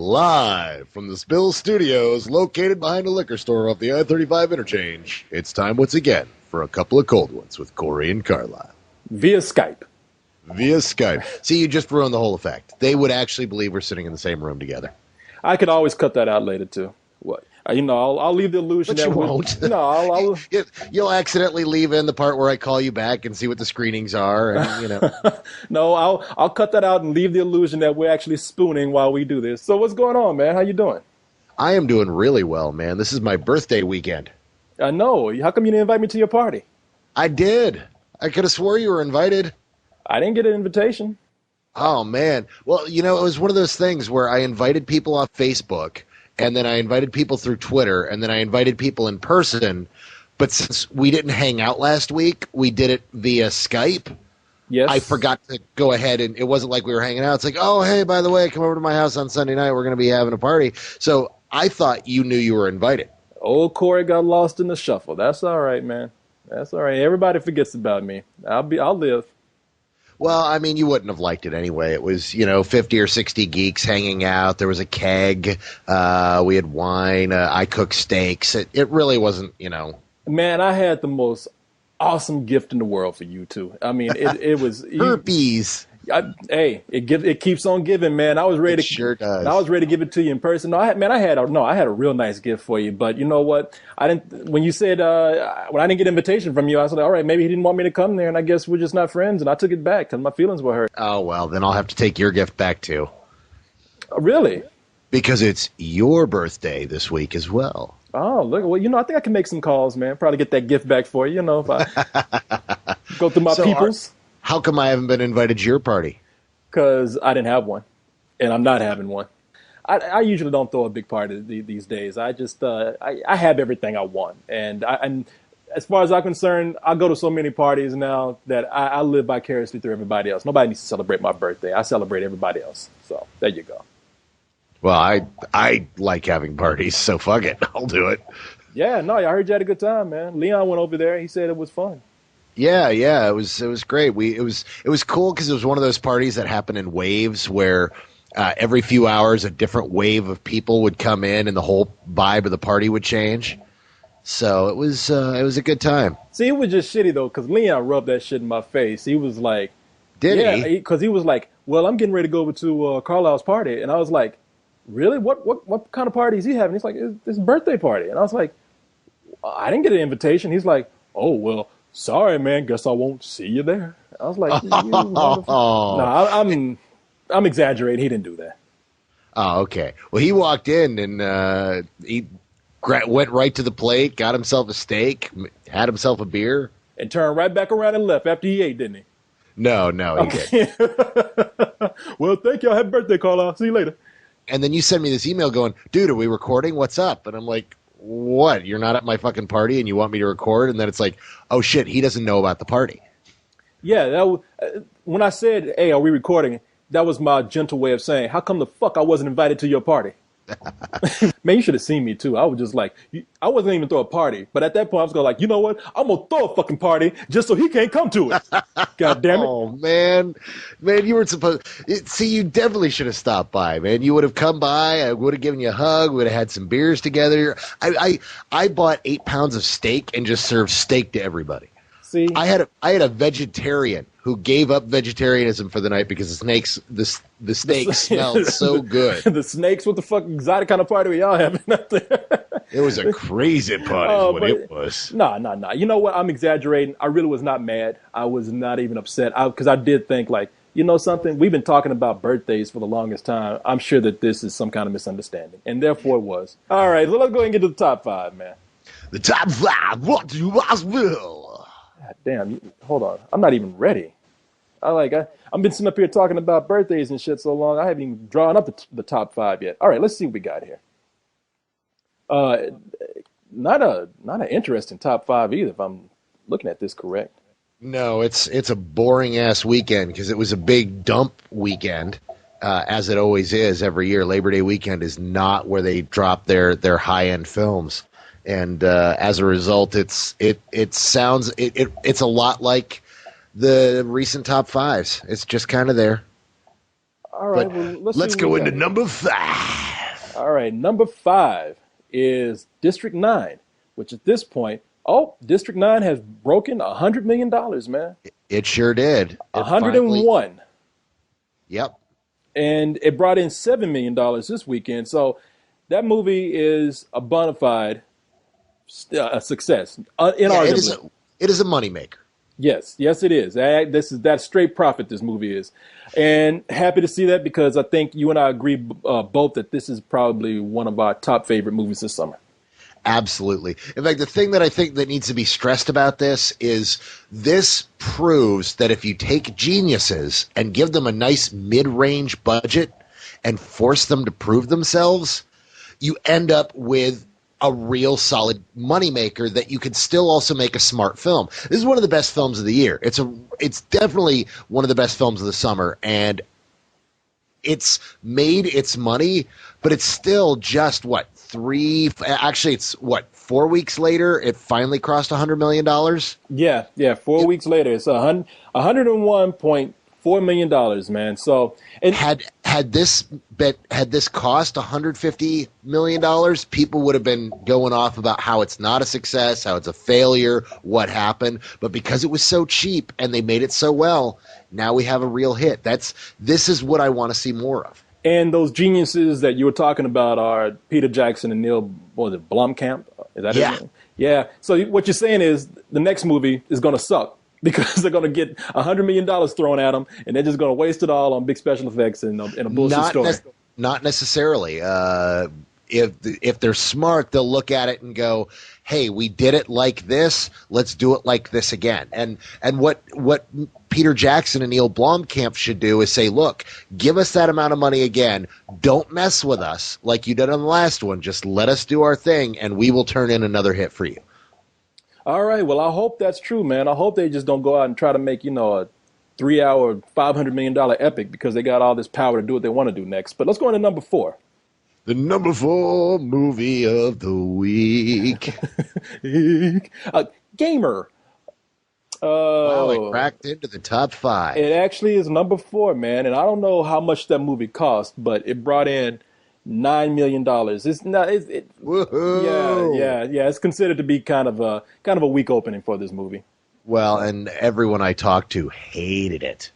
Live from the Spill Studios, located behind a liquor store off the I-35 interchange, it's time once again for a couple of cold ones with Corey and Carlisle. Via Skype. Via Skype. See, you just ruined the whole effect. They would actually believe we're sitting in the same room together. I could always cut that out later, too. What? I'll leave the illusion But that you won't. No, I'll You'll accidentally leave in the part where I call you back and see what the screenings are, and No, I'll cut that out and leave the illusion that we're actually spooning while we do this. So what's going on, man? How you doing? I am doing really well, man. This is my birthday weekend. I know. How come you didn't invite me to your party? I did. I could have swore you were invited. I didn't get an invitation. Oh, man. Well, it was one of those things where I invited people off Facebook, and then I invited people through Twitter, and then I invited people in person. But since we didn't hang out last week, we did it via Skype. Yes. I forgot to go ahead, and it wasn't like we were hanging out. It's like, oh, hey, by the way, come over to my house on Sunday night. We're going to be having a party. So I thought you knew you were invited. Old Corey got lost in the shuffle. That's all right, man. That's all right. Everybody forgets about me. I'll live. Well, I mean, you wouldn't have liked it anyway. It was, 50 or 60 geeks hanging out. There was a keg. We had wine. I cooked steaks. It really wasn't, Man, I had the most awesome gift in the world for you, too. I mean, it was... herpes. It keeps on giving, man. I was ready It sure does. I was ready to give it to you in person. No, I had a real nice gift for you. But you know what? When you said when I didn't get an invitation from you, I said, all right, maybe he didn't want me to come there, and I guess we're just not friends. And I took it back because my feelings were hurt. Oh, well, then I'll have to take your gift back, too. Really? Because it's your birthday this week as well. Oh, look. Well, I think I can make some calls, man. Probably get that gift back for you, if I go through my peoples. How come I haven't been invited to your party? Because I didn't have one, and I'm not having one. I usually don't throw a big party these days. I just I have everything I want, and as far as I'm concerned, I go to so many parties now that I live vicariously through everybody else. Nobody needs to celebrate my birthday. I celebrate everybody else. So there you go. Well, I like having parties, so fuck it, I'll do it. Yeah, no, I heard you had a good time, man. Leon went over there. He said it was fun. Yeah, it was great. It was cool because it was one of those parties that happened in waves where every few hours a different wave of people would come in and the whole vibe of the party would change. So it was a good time. See, it was just shitty though because Leon rubbed that shit in my face. He was like, "Did he?" Because he was like, "Well, I'm getting ready to go over to Carlisle's party," and I was like, "Really? What kind of party is he having?" He's like, "It's a birthday party," and I was like, "I didn't get an invitation." He's like, "Oh well." Sorry, man. Guess I won't see you there. I was like, No, I'm exaggerating. He didn't do that. Oh, okay. Well, he walked in and he went right to the plate, got himself a steak, had himself a beer, and turned right back around and left after he ate, didn't he? No, he didn't. Well, thank you. Happy birthday, Carlisle. See you later. And then you sent me this email going, "Dude, are we recording? What's up?" And I'm like, what? You're not at my fucking party and you want me to record? And then it's like, oh shit, he doesn't know about the party. Yeah, when I said, hey, are we recording? That was my gentle way of saying, how come the fuck I wasn't invited to your party? Man, you should have seen me too. I was just like, I wasn't even throw a party. But at that point, I was going like, you know what? I'm going to throw a fucking party just so he can't come to it. God damn it. Oh, man. Man, you weren't supposed... See, you definitely should have stopped by, man. You would have come by. I would have given you a hug. We would have had some beers together. I bought 8 pounds of steak and just served steak to everybody. See? I had a vegetarian who gave up vegetarianism for the night because the steak smelled so good. The snakes, what the fuck exotic kind of party were y'all having out there? It was a crazy party is what it was. Nah. You know what? I'm exaggerating. I really was not mad. I was not even upset because I did think like, you know something? We've been talking about birthdays for the longest time. I'm sure that this is some kind of misunderstanding. And therefore it was. All right, let's go ahead and get to the top 5, man. The top 5, what do you ask, Will? God damn, hold on. I'm not even ready. I've been sitting up here talking about birthdays and shit so long, I haven't even drawn up the top 5 yet. All right, let's see what we got here. Not an interesting top 5 either, if I'm looking at this correct. No, it's a boring ass weekend because it was a big dump weekend, as it always is every year. Labor Day weekend is not where they drop their high end films. And as a result, it's a lot like the recent top 5s. It's just kind of there. All right. But Well, let's see let's what we go into got. number 5. All right. Number 5 is District 9, which at this point, oh, District 9 has broken $100 million, man. It sure did. It finally, 101. yep. And it brought in $7 million this weekend. So that movie is a bona fide a success, Yeah, inarguably. it is a moneymaker. Yes, yes, it is. This is that straight profit. This movie is, and happy to see that because I think you and I agree both that this is probably one of our top favorite movies this summer. Absolutely. In fact, the thing that I think that needs to be stressed about this proves that if you take geniuses and give them a nice mid-range budget and force them to prove themselves, you end up with a real solid moneymaker that you can still also make a smart film. This is one of the best films of the year. It's definitely one of the best films of the summer, and it's made its money, but it's still just what actually it's what 4 weeks later it finally crossed $100 million. Yeah, yeah. 4 weeks later, it's 101.4 million dollars, man. So, and Had this cost $150 million, people would have been going off about how it's not a success, how it's a failure, what happened. But because it was so cheap and they made it so well, now we have a real hit. This is what I want to see more of. and those geniuses that you were talking about are Peter Jackson and Neil, what was it, Blomkamp? Is that his Yeah. name? Yeah. So what you're saying is the next movie is going to suck because they're going to get $100 million thrown at them, and they're just going to waste it all on big special effects and a bullshit Not story. not necessarily. If they're smart, they'll look at it and go, "Hey, we did it like this. Let's do it like this again." And what Peter Jackson and Neil Blomkamp should do is say, "Look, give us that amount of money again. Don't mess with us like you did on the last one. Just let us do our thing, and we will turn in another hit for you." All right. Well, I hope that's true, man. I hope they just don't go out and try to make, a 3 hour, $500 million epic because they got all this power to do what they want to do next. But let's go into number 4. The number 4 movie of the week. Gamer. Wow, it Oh, cracked into the top 5. it actually is number 4, man. And I don't know how much that movie cost, but it brought in $9 million. It's not. Yeah, Woohoo! yeah, yeah. It's considered to be kind of a weak opening for this movie. Well, So, and everyone I talked to hated it.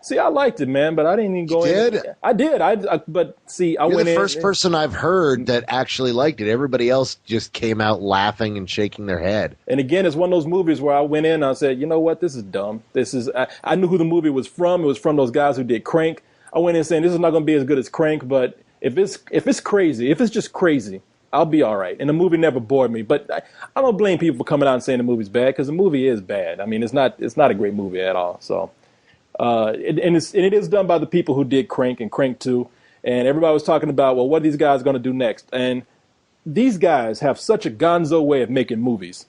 see, I liked it, man, but I didn't even You go in. did? I did. But see, I You're the went first in. person I've heard that actually liked it. Everybody else just came out laughing and shaking their head. And again, it's one of those movies where I went in and I said, you know what, this is dumb. I knew who the movie was from. It was from those guys who did Crank. I went in saying this is not going to be as good as Crank, but if it's crazy, if it's just crazy, I'll be all right. And the movie never bored me. But I don't blame people for coming out and saying the movie's bad because the movie is bad. I mean, it's not a great movie at all. So, it is done by the people who did Crank and Crank 2. And everybody was talking about, well, what are these guys going to do next? And these guys have such a gonzo way of making movies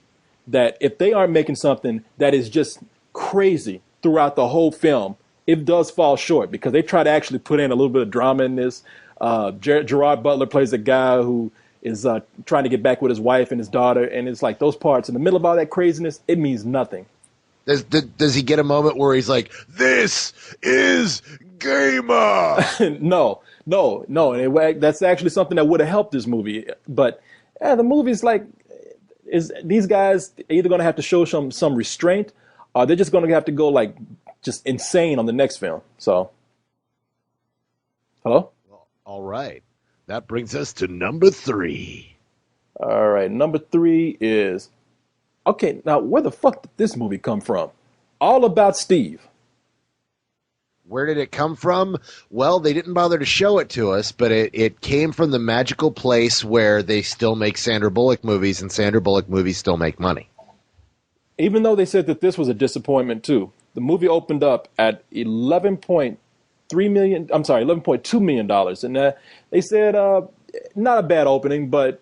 that if they aren't making something that is just crazy throughout the whole film, it does fall short because they try to actually put in a little bit of drama in this. Gerard Butler plays a guy who is trying to get back with his wife and his daughter, and it's like those parts in the middle of all that craziness, it means nothing. Does he get a moment where he's like, "This is gamer"? No, no, no. And that's actually something that would have helped this movie. But the movie's like, is these guys either going to have to show some restraint, or they're just going to have to go like just insane on the next film. So, hello. All right, that brings us to number 3. All right, number 3 is okay. Now, where the fuck did this movie come from? All About Steve. Where did it come from? Well, they didn't bother to show it to us, but it came from the magical place where they still make Sandra Bullock movies, and Sandra Bullock movies still make money. Even though they said that this was a disappointment too, the movie opened up at 11.3 million. I'm sorry, $11.2 million, and they said not a bad opening, but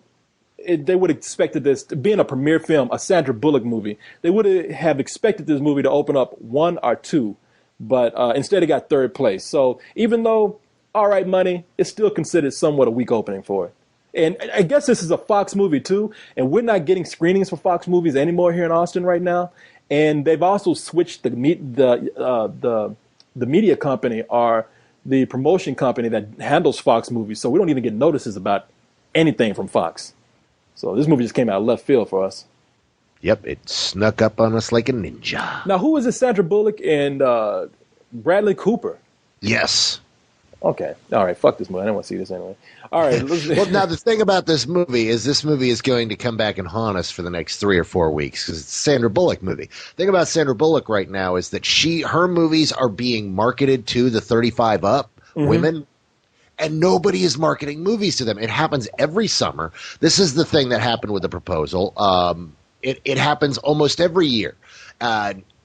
they would have expected this being a premiere film, a Sandra Bullock movie. They would have expected this movie to open up 1 or 2, but instead it got 3rd place. So even though all right money, it's still considered somewhat a weak opening for it. And I guess this is a Fox movie too, and we're not getting screenings for Fox movies anymore here in Austin right now. And they've also switched the media company are the promotion company that handles Fox movies, so we don't even get notices about anything from Fox. So this movie just came out of left field for us. Yep, it snuck up on us like a ninja. Now, who is it? Sandra Bullock and Bradley Cooper. Yes. Okay. All right. Fuck this movie. I don't want to see this anyway. All right. Well, now the thing about this movie is going to come back and haunt us for the next 3 or 4 weeks because it's a Sandra Bullock movie. The thing about Sandra Bullock right now is that her movies are being marketed to the 35 up women, and nobody is marketing movies to them. It happens every summer. This is the thing that happened with The Proposal. It happens almost every year.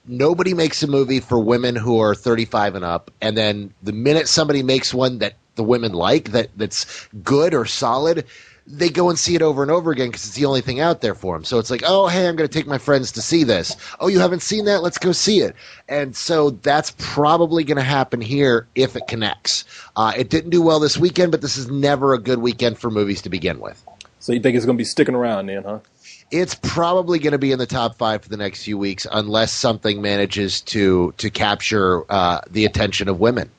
Nobody makes a movie for women who are 35 and up, and then the minute somebody makes one that the women like, that's good or solid, they go and see it over and over again because it's the only thing out there for them. So it's like, oh, hey, I'm going to take my friends to see this. Oh, you haven't seen that? Let's go see it. And so that's probably going to happen here if it connects. It didn't do well this weekend, but this is never a good weekend for movies to begin with. So you think it's going to be sticking around then, huh? It's probably going to be in the top 5 for the next few weeks unless something manages to capture the attention of women,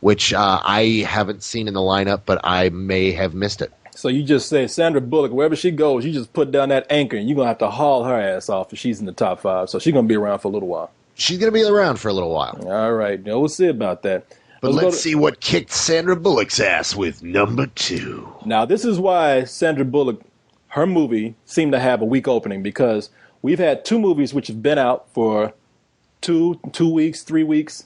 which I haven't seen in the lineup, but I may have missed it. So you just say Sandra Bullock, wherever she goes, you just put down that anchor, and you're going to have to haul her ass off if she's in the top 5. So she's going to be around for a little while. She's going to be around for a little while. All right. We'll see about that. But let's see what kicked Sandra Bullock's ass with number 2. Now, this is why Sandra Bullock, her movie seemed to have a weak opening, because we've had 2 movies which have been out for 2 weeks, 3 weeks,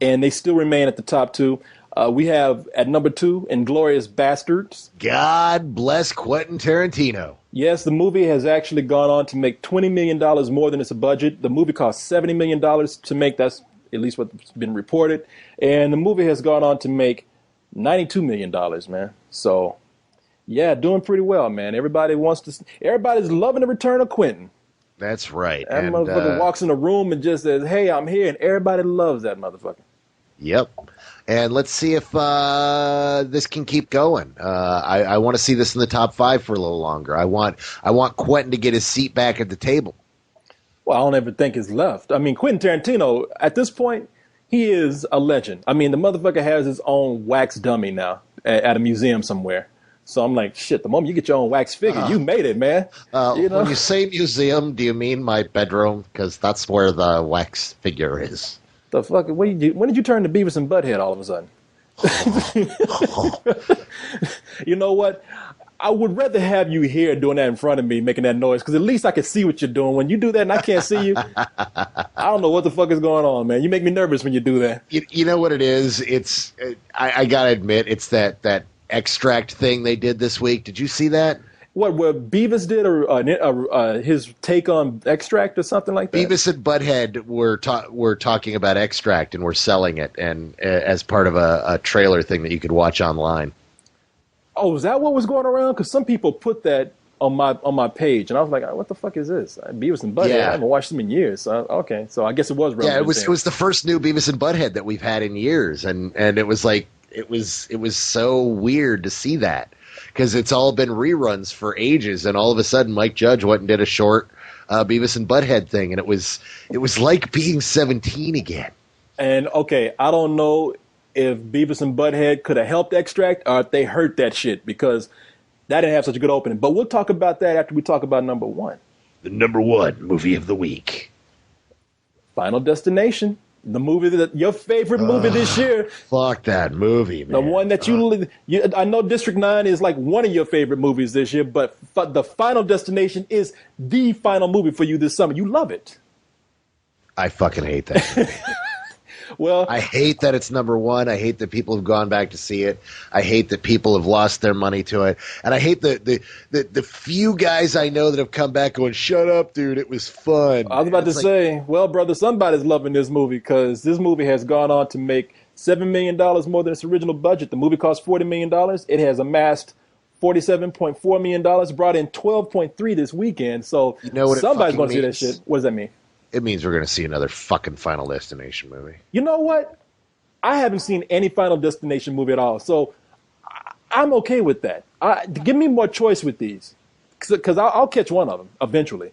and they still remain at the top 2. We have at number 2, Inglourious Bastards. God bless Quentin Tarantino. Yes, the movie has actually gone on to make $20 million more than its budget. The movie cost $70 million to make. That's at least what's been reported. And the movie has gone on to make $92 million, man. So, yeah, doing pretty well, man. Everybody's loving the return of Quentin. That's right. That motherfucker walks in a room and just says, hey, I'm here, and everybody loves that motherfucker. Yep. And let's see if this can keep going. I want to see this in the top 5 for a little longer. I want Quentin to get his seat back at the table. Well, I don't ever think it's left. I mean, Quentin Tarantino, at this point, he is a legend. I mean, the motherfucker has his own wax dummy now at a museum somewhere. So I'm like, shit, the moment you get your own wax figure, you made it, man. When you say museum, do you mean my bedroom? Because that's where the wax figure is. The fuck? When did you turn to Beavis and Butthead all of a sudden? You know what? I would rather have you here doing that in front of me, making that noise, because at least I can see what you're doing. When you do that and I can't see you, I don't know what the fuck is going on, man. You make me nervous when you do that. You know what it is? I gotta admit, it's that extract thing they did this week. Did you see that? What Beavis did, or his take on Extract or something like that? Beavis and Butthead were talking about Extract and were selling it, and as part of a trailer thing that you could watch online. Oh, is that what was going around? Because some people put that on my page, and I was like, what the fuck is this? Beavis and Butthead. Yeah. I haven't watched them in years. So, okay, so I guess it was relevant. Yeah, it was the first new Beavis and Butthead that we've had in years, and it was like it was so weird to see that. Because it's all been reruns for ages, and all of a sudden Mike Judge went and did a short Beavis and Butthead thing, and it was like being 17 again. And okay, I don't know if Beavis and Butthead could have helped Extract or if they hurt that shit, because that didn't have such a good opening. But we'll talk about that after we talk about number 1. The number 1 movie of the week. Final Destination. The movie your favorite movie this year. Fuck that movie, man. The one that you I know District 9 is like one of your favorite movies this year, but the Final Destination is the final movie for you this summer. You love it. I fucking hate that. Well, I hate that it's number 1. I hate that people have gone back to see it. I hate that people have lost their money to it. And I hate the few guys I know that have come back going, shut up, dude, it was fun. I was about to say, well, brother, somebody's loving this movie, because this movie has gone on to make $7 million more than its original budget. The movie cost $40 million. It has amassed $47.4 million, brought in $12.3 this weekend. So you know what somebody's going to see that shit. What does that mean? It means we're going to see another fucking Final Destination movie. You know what? I haven't seen any Final Destination movie at all, so I'm okay with that. Give me more choice with these, because I'll catch one of them eventually.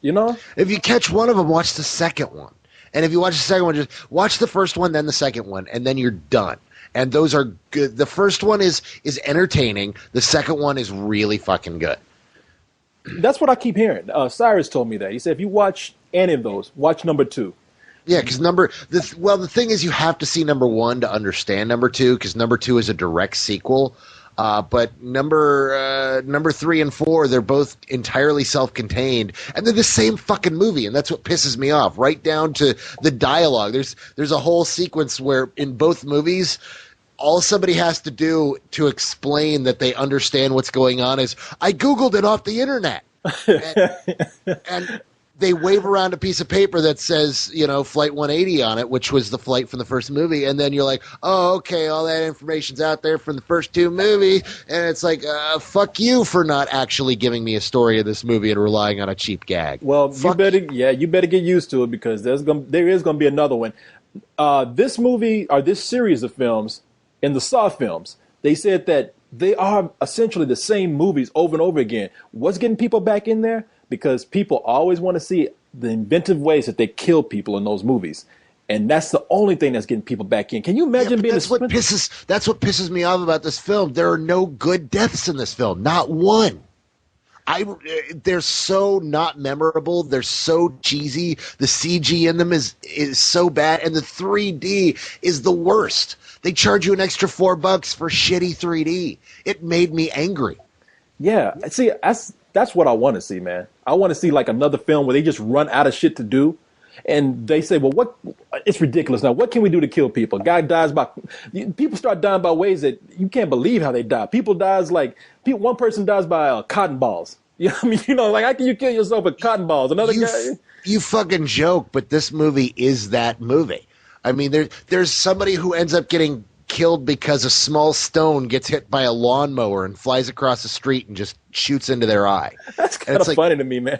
You know? If you catch one of them, watch the second one. And if you watch the second one, just watch the first one, then the second one, and then you're done. And those are good. The first one is entertaining. The second one is really fucking good. That's what I keep hearing. Cyrus told me that. He said if you watch any of those, watch number two. Yeah, because the thing is, you have to see number one to understand number two, because number two is a direct sequel. But number three and four, they're both entirely self-contained, and they're the same fucking movie, and that's what pisses me off. Right down to the dialogue. There's a whole sequence where in both movies, all somebody has to do to explain that they understand what's going on is, I Googled it off the internet. And they wave around a piece of paper that says, Flight 180 on it, which was the flight from the first movie. And then you're like, oh, okay, all that information's out there from the first two movies. And it's like, fuck you for not actually giving me a story of this movie and relying on a cheap gag. Well, you better get used to it, because there is gonna be another one. This movie, or this series of films, in the Saw films, they said that they are essentially the same movies over and over again. What's getting people back in there? Because people always want to see the inventive ways that they kill people in those movies. And that's the only thing that's getting people back in. Can you imagine being that's what pisses me off about this film. There are no good deaths in this film. Not one. They're so not memorable. They're so cheesy. The CG in them is so bad, and the 3D is the worst. They charge you an extra $4 for shitty 3D. It made me angry. Yeah, see, that's what I want to see, man. I want to see like another film where they just run out of shit to do, and they say, "Well, what? It's ridiculous now. What can we do to kill people?" Guy dies people start dying by ways that you can't believe how they die. One person dies by cotton balls. You know what I mean? Like, how can you kill yourself with cotton balls? Another guy. You fucking joke, but this movie is that movie. I mean, there's somebody who ends up getting killed because a small stone gets hit by a lawnmower and flies across the street and just shoots into their eye. That's kind of funny to me, man.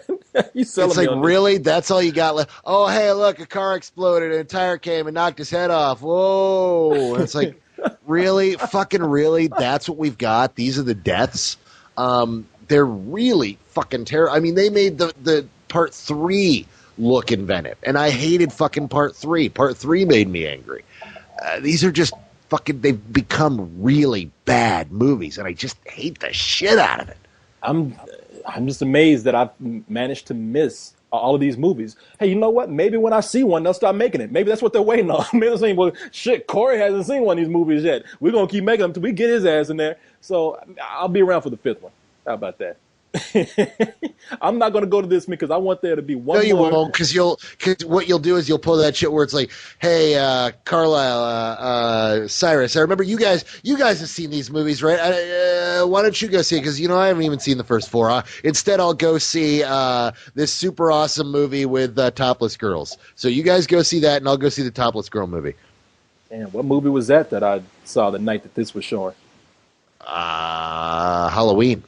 It's like, really? That's all you got left? Oh, hey, look, a car exploded and a tire came and knocked his head off. Whoa. And it's like, really? Fucking really? That's what we've got? These are the deaths? They're really fucking terrible. I mean, they made the part 3 look inventive, and I hated fucking part 3. Part 3 made me angry. These are just they've become really bad movies, and I just hate the shit out of it. I'm just amazed that I've managed to miss all of these movies. Hey, you know what? Maybe when I see one, they'll start making it. Maybe that's what they're waiting on. Maybe they're saying, well, shit, Corey hasn't seen one of these movies yet. We're going to keep making them until we get his ass in there. So I'll be around for the 5th one. How about that? I'm not going to go to this because I want there to be one. No, you won't, because what you'll do is you'll pull that shit where it's like, hey, Carlisle, Cyrus, I remember you guys have seen these movies, right? Why don't you go see it? Because I haven't even seen the first 4. Instead, I'll go see this super awesome movie with topless girls. So you guys go see that, and I'll go see the topless girl movie. And what movie was that I saw the night that this was showing? Halloween.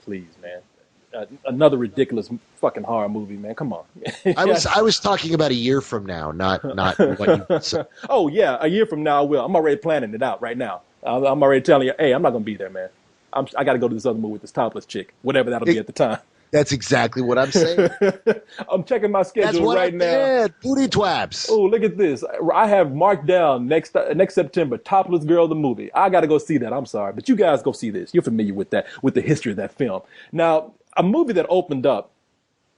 Please, man. Another ridiculous fucking horror movie, man. Come on. I was talking about a year from now, not what you said. Oh, yeah, a year from now I will. I'm already planning it out right now. I'm already telling you, hey, I'm not going to be there, man. I got to go to this other movie with this topless chick, whatever that'll be at the time. That's exactly what I'm saying. I'm checking my schedule right now. Yeah, booty twabs. Oh, look at this. I have marked down next September, Topless Girl, the movie. I got to go see that. I'm sorry. But you guys go see this. You're familiar with that, with the history of that film. Now, a movie that opened up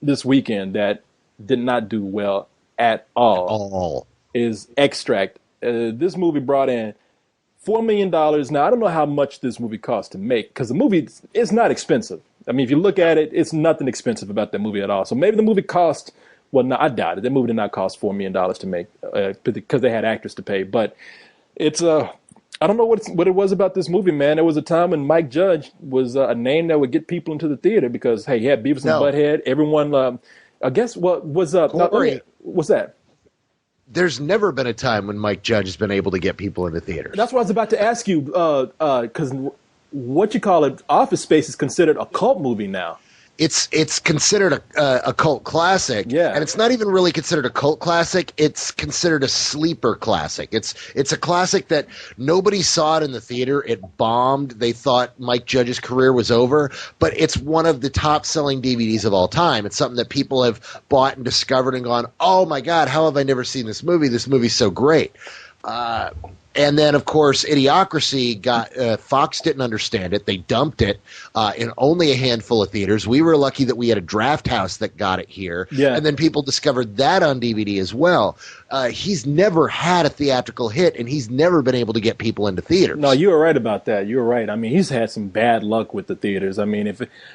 this weekend that did not do well at all is Extract. This movie brought in $4 million. Now, I don't know how much this movie cost to make, because the movie is not expensive. I mean, if you look at it, it's nothing expensive about that movie at all. So maybe the movie cost, well, no, I doubt it. That movie did not cost $4 million to make because they had actors to pay. But it's, I don't know what it was about this movie, man. There was a time when Mike Judge was a name that would get people into the theater because, hey, he had Beavis and Butthead. Everyone, I guess, what was up? What's that? There's never been a time when Mike Judge has been able to get people into theaters. That's what I was about to ask you, because what you call it, Office Space is considered a cult movie now. it's considered a cult classic, Yeah. and it's not even really considered a cult classic. It's considered a sleeper classic. It's a classic that nobody saw it in the theater. It bombed. They thought Mike Judge's career was over, but it's one of the top selling DVDs of all time. It's something that people have bought and discovered and gone, oh my god, how have I never seen this movie? This movie's so great. And then, of course, Idiocracy got Fox didn't understand it. They dumped it in only a handful of theaters. We were lucky that we had a draft house that got it here, Yeah. and then people discovered that on DVD as well. He's never had a theatrical hit, and he's never been able to get people into theaters. No, you were right about that. You were right. I mean, he's had some bad luck with the theaters. I mean,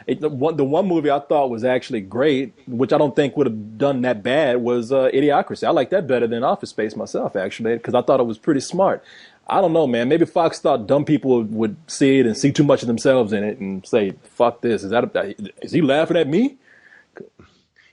the one movie I thought was actually great, which I don't think would have done that bad, was Idiocracy. I like that better than Office Space myself, actually, because I thought it was pretty smart. I don't know, man. Maybe Fox thought dumb people would see it and see too much of themselves in it and say, "Fuck this." Is he laughing at me?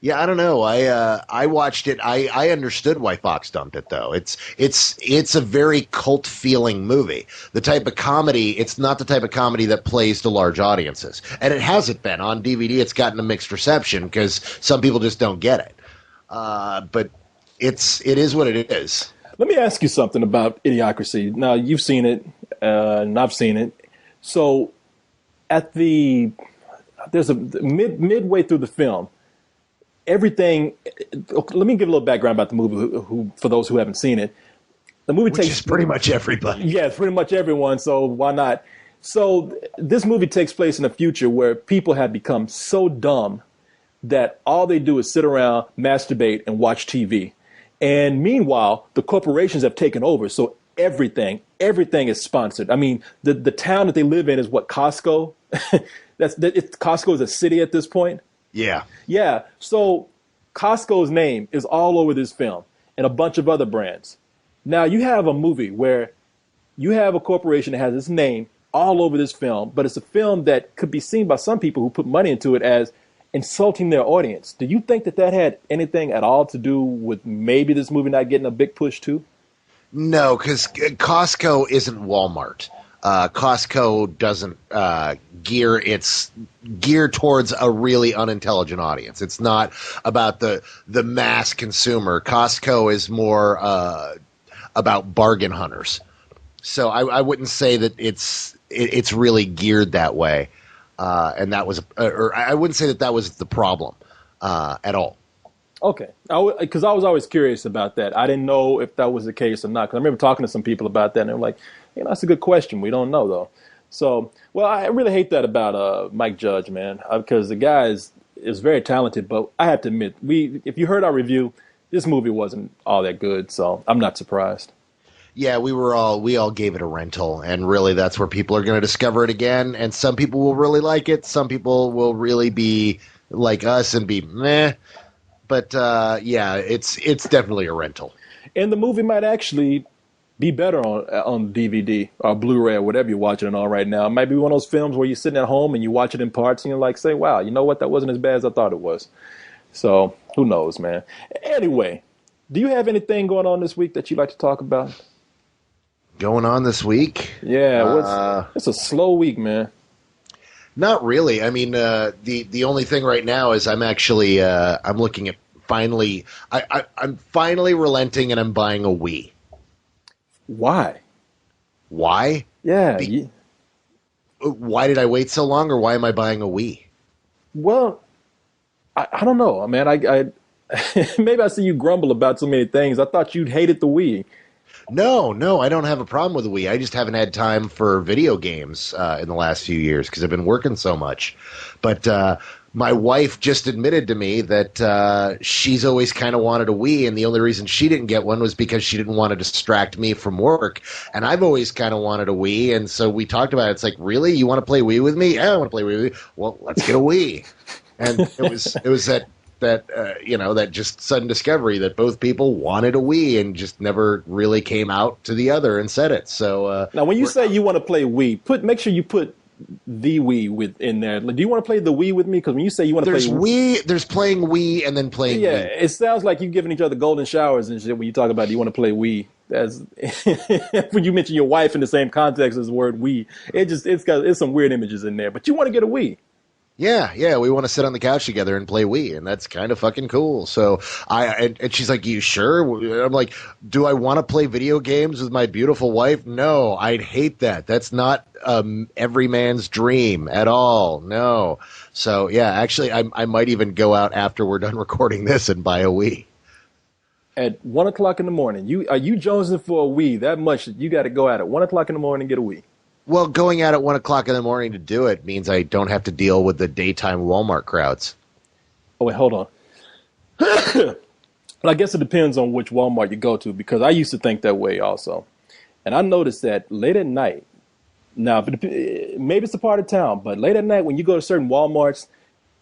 Yeah, I don't know. I watched it. I understood why Fox dumped it though. It's a very cult feeling movie. The type of comedy. It's not the type of comedy that plays to large audiences, and it hasn't been on DVD. It's gotten a mixed reception because some people just don't get it. But it is what it is. Let me ask you something about Idiocracy. Now, you've seen it, and I've seen it. So, there's a midway through the film, everything. Let me give a little background about the movie, for those who haven't seen it. The movie Which is pretty much everybody. Yeah, it's pretty much everyone. So why not? So this movie takes place in a future where people have become so dumb that all they do is sit around, masturbate, and watch TV. And meanwhile, the corporations have taken over. So everything is sponsored. I mean, the town that they live in is what, Costco? Costco is a city at this point. Yeah. Yeah. So Costco's name is all over this film and a bunch of other brands. Now you have a movie where you have a corporation that has its name all over this film, but it's a film that could be seen by some people who put money into it as insulting their audience. Do you think that had anything at all to do with maybe this movie not getting a big push too? No, because Costco isn't Walmart. Costco doesn't gear towards a really unintelligent audience. It's not about the mass consumer. Costco is more about bargain hunters. So I wouldn't say that it's really geared that way. And that was, or I wouldn't say that was the problem at all. Okay, because I was always curious about that. I didn't know if that was the case or not. Because I remember talking to some people about that, and they were like, that's a good question. We don't know though. So, well, I really hate that about Mike Judge, man, because the guy is very talented. But I have to admit, if you heard our review, this movie wasn't all that good. So I'm not surprised. Yeah, we all gave it a rental, and really that's where people are going to discover it again. And some people will really like it. Some people will really be like us and be meh. But yeah, it's definitely a rental. And the movie might actually be better on DVD or Blu-ray or whatever you're watching it on right now. It might be one of those films where you're sitting at home and you watch it in parts and you're like, say, wow, you know what? That wasn't as bad as I thought it was. So who knows, man? Anyway, do you have anything going on this week that you'd like to talk about? Going on this week? Yeah, it's a slow week, man. Not really. I mean, the only thing right now is I'm actually I'm looking at finally. I'm finally relenting and I'm buying a Wii. Why? Why? Yeah. Why did I wait so long, or why am I buying a Wii? Well, I don't know, man. I maybe I see you grumble about so many things. I thought you'd hated the Wii. No, I don't have a problem with the Wii. I just haven't had time for video games in the last few years because I've been working so much. But my wife just admitted to me that she's always kind of wanted a Wii, and the only reason she didn't get one was because she didn't want to distract me from work. And I've always kind of wanted a Wii, and so we talked about it. It's like, really? You want to play Wii with me? Yeah, I want to play Wii with you. Well, let's get a Wii. And it was that just sudden discovery that both people wanted a Wii and just never really came out to the other and said it. So now, when you say you want to play Wii, make sure you put the Wii in there. Do you want to play the Wii with me? Because when you say you want to play Wii, there's playing Wii and then playing yeah, Wii. It sounds like you're giving each other golden showers and shit when you talk about you want to play Wii. As when you mention your wife in the same context as the word Wii, it's some weird images in there. But you want to get a Wii. Yeah, yeah, we want to sit on the couch together and play Wii, and that's kind of fucking cool. So and she's like, "You sure?" I'm like, "Do I want to play video games with my beautiful wife? No, I'd hate that. That's not every man's dream at all. No." So yeah, actually, I might even go out after we're done recording this and buy a Wii. At 1 o'clock in the morning, you jonesing for a Wii that much that you got to go out at 1 o'clock in the morning and get a Wii. Well, going out at 1 o'clock in the morning to do it means I don't have to deal with the daytime Walmart crowds. Oh wait, hold on. Well, I guess it depends on which Walmart you go to because I used to think that way also, and I noticed that late at night. Now, maybe it's a part of town, but late at night when you go to certain WalMarts,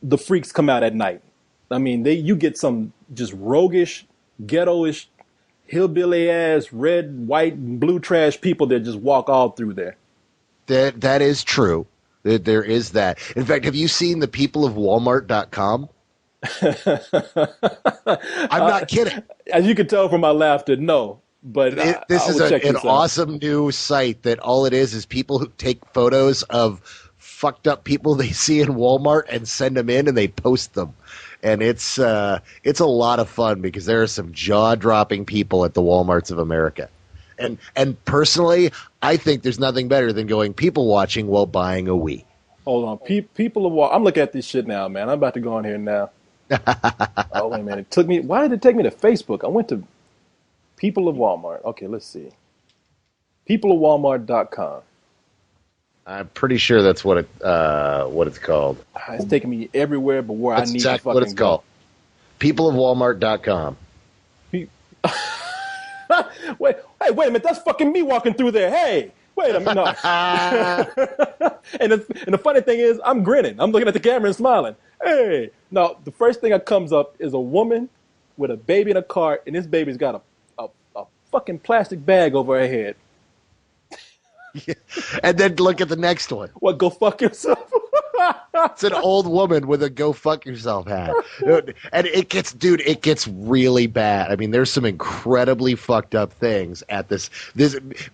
the freaks come out at night. I mean, you get some just roguish, ghetto-ish, hillbilly ass, red, white, and blue trash people that just walk all through there. That is true. There is that. In fact, have you seen the people of Walmart.com? I'm not kidding. As you can tell from my laughter, no. But This I is will check an this out. awesome new site that all it is people who take photos of fucked up people they see in Walmart and send them in and they post them. And it's a lot of fun because there are some jaw-dropping people at the Walmarts of America. And personally, I think there's nothing better than going people watching while buying a Wii. Hold on. People of Walmart. I'm looking at this shit now, man. I'm about to go on here now. Oh, wait a minute. It took me. Why did it take me to Facebook? I went to People of Walmart. Okay, let's see. Peopleofwalmart.com. I'm pretty sure that's what it's called. It's taking me everywhere but where That's I need exactly to fucking what it's called. Peopleofwalmart.com. Pe- wait a minute. That's fucking me walking through there. Hey, wait a minute. No. And the funny thing is, I'm grinning. I'm looking at the camera and smiling. Hey. Now, the first thing that comes up is a woman with a baby in a cart, and this baby's got a fucking plastic bag over her head. Yeah. And then look at the next one. What, go fuck yourself? It's an old woman with a "go fuck yourself" hat. And it gets really bad. I mean, there's some incredibly fucked up things at this.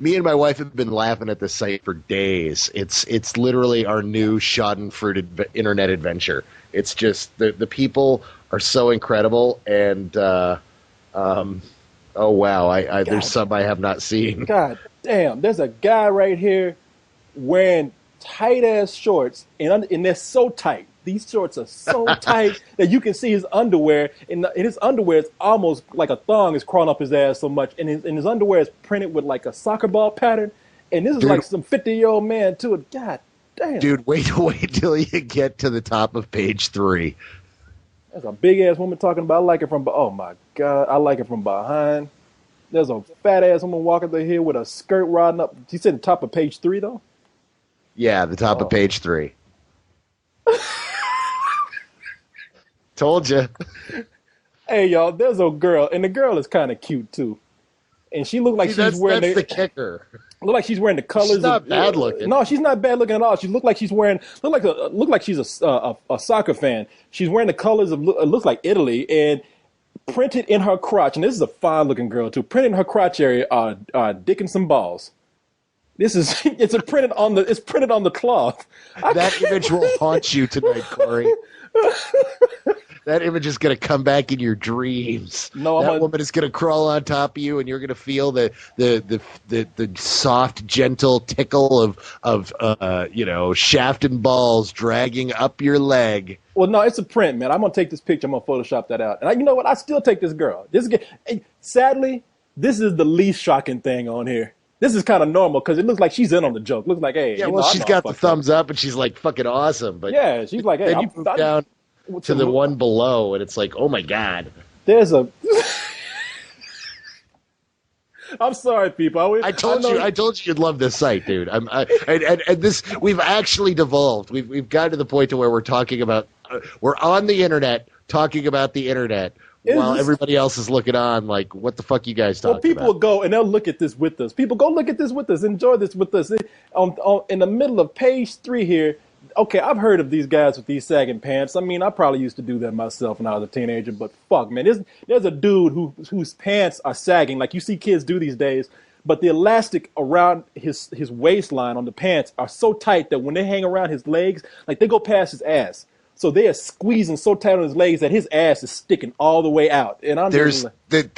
Me and my wife have been laughing at this site for days. It's literally our new schadenfreude internet adventure. It's just the people are so incredible, and oh wow, there's some I have not seen. God damn, there's a guy right here wearing tight ass shorts, and they're so tight. These shorts are so tight that you can see his underwear, and his underwear is almost like a thong is crawling up his ass so much, and his underwear is printed with like a soccer ball pattern, and this is like some 50-year-old man too. God damn, dude, wait till you get to the top of page 3. There's a big ass woman talking about I like it from. Oh my god, I like it from behind. There's a fat ass woman walking through here with a skirt riding up. You said the top of page 3 though. Yeah, the top of page 3. Told you. Hey, y'all, there's a girl, and the girl is kind of cute, too. And she looked like she's wearing that's the kicker. Look like she's wearing the colors. She's not bad looking. No, she's not bad looking at all. She look like she's wearing look like she's a soccer fan. She's wearing the colors of it looks like Italy, and printed in her crotch. And this is a fine looking girl too. Printed in her crotch area are dick and some balls. This is it's printed on the cloth. That image will haunt you tonight, Corey. That image is going to come back in your dreams. No, that woman is going to crawl on top of you, and you're going to feel the soft, gentle tickle of shaft and balls dragging up your leg. Well, no, it's a print, man. I'm gonna take this picture. I'm gonna Photoshop that out, and you know what? I still take this girl. Sadly, this is the least shocking thing on here. This is kind of normal because it looks like she's in on the joke. Looks like, hey, yeah, well, she's got the thumbs up, and she's like fucking awesome. But yeah, she's like, hey, then you move down to the one below, and it's like, oh my god. There's a. I'm sorry, people. I told you you'd love this site, dude. And this we've actually devolved. We've gotten to the point to where we're talking about we're on the internet talking about the internet while everybody else is looking on like, what the fuck you guys talking about? Well, people will go and they'll look at this with us. People go look at this with us, enjoy this with us. In the middle of page 3 here. Okay, I've heard of these guys with these sagging pants. I mean, I probably used to do that myself when I was a teenager, but fuck, man, there's a dude whose pants are sagging, like you see kids do these days. but the elastic around his waistline on the pants are so tight that when they hang around his legs, like they go past his ass. So they are squeezing so tight on his legs that his ass is sticking all the way out. And I'm just There's like,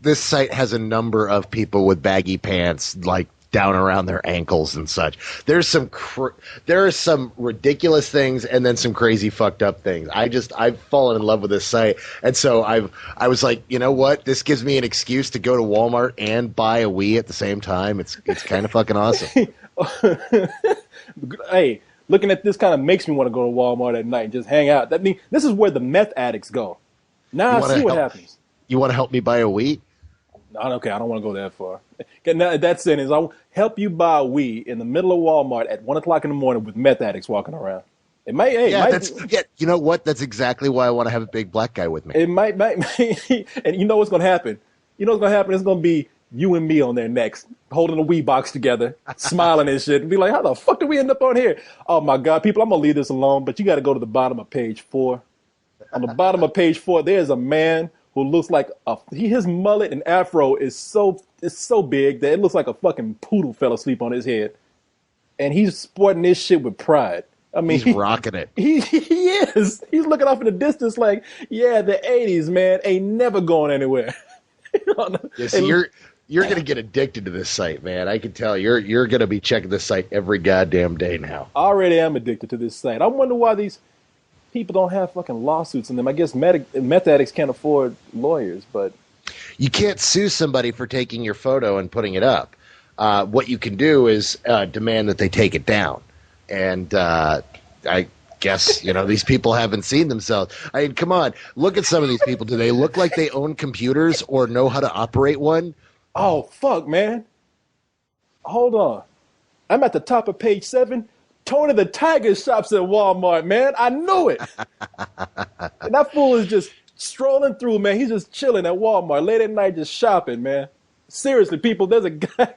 this site has a number of people with baggy pants like down around their ankles and such. There are some ridiculous things and then some crazy fucked up things. I've fallen in love with this site, and so I was like, you know what? This gives me an excuse to go to Walmart and buy a Wii at the same time. It's kind of fucking awesome. hey, looking at this kind of makes me want to go to Walmart at night and just hang out. That means this is where the meth addicts go. Now You I want see to what help? happens. You want to help me buy a Wii? Okay, I don't want to go that far. Okay, now, that sentence, I'll help you buy a Wii in the middle of Walmart at 1 o'clock in the morning with meth addicts walking around. It might, hey, Yeah, yeah. You know what? That's exactly why I want to have a big black guy with me. it might, and you know what's going to happen? You know what's going to happen? It's going to be you and me on there next, holding a Wii box together, smiling and shit, and be like, how the fuck did we end up on here? Oh my God, people, I'm going to leave this alone, but you got to go to the bottom of page 4. On the bottom of page 4, there's a man who looks like his mullet and afro is so big that it looks like a fucking poodle fell asleep on his head, and he's sporting this shit with pride. I mean, He's rocking it. He is. He's looking off in the distance like, yeah, the '80s, man, ain't never going anywhere. Yeah, see, you're gonna get addicted to this site, man. I can tell you're gonna be checking this site every goddamn day now. I already am addicted to this site. I wonder why these people don't have fucking lawsuits in them. I guess meth addicts can't afford lawyers, but You can't sue somebody for taking your photo and putting it up. What you can do is demand that they take it down. And I guess, these people haven't seen themselves. I mean, come on. Look at some of these people. Do they look like they own computers or know how to operate one? oh fuck, man. Hold on. I'm at the top of page 7. Tony the Tiger shops at Walmart, man. I knew it. And that fool is just strolling through, man. He's just chilling at Walmart late at night, just shopping, man. Seriously, people, there's a guy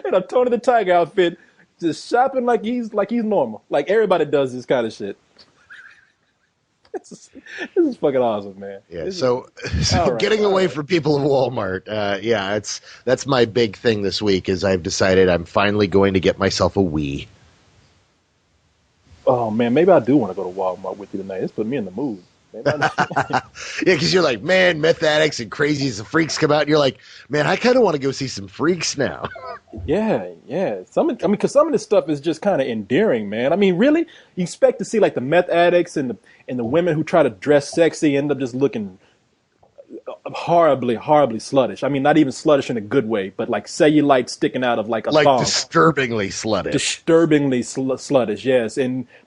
in a Tony the Tiger outfit just shopping like he's normal. Like everybody does this kind of shit. This is fucking awesome, man. Yeah. This So all right, getting all away right. from people in Walmart. Yeah, that's my big thing this week. Is I've decided I'm finally going to get myself a Wii. Oh man, maybe I do want to go to Walmart with you tonight. This put me in the mood. Maybe Yeah, because you're like, man, meth addicts and crazies and freaks come out, and you're like, man, I kind of want to go see some freaks now. yeah. Because some of this stuff is just kind of endearing, man. I mean, really, you expect to see like the meth addicts and the women who try to dress sexy end up just looking horribly, horribly sluttish. I mean, not even sluttish in a good way, but like cellulite sticking out of like a Like thong. disturbingly sluttish. Disturbingly sluttish, yes.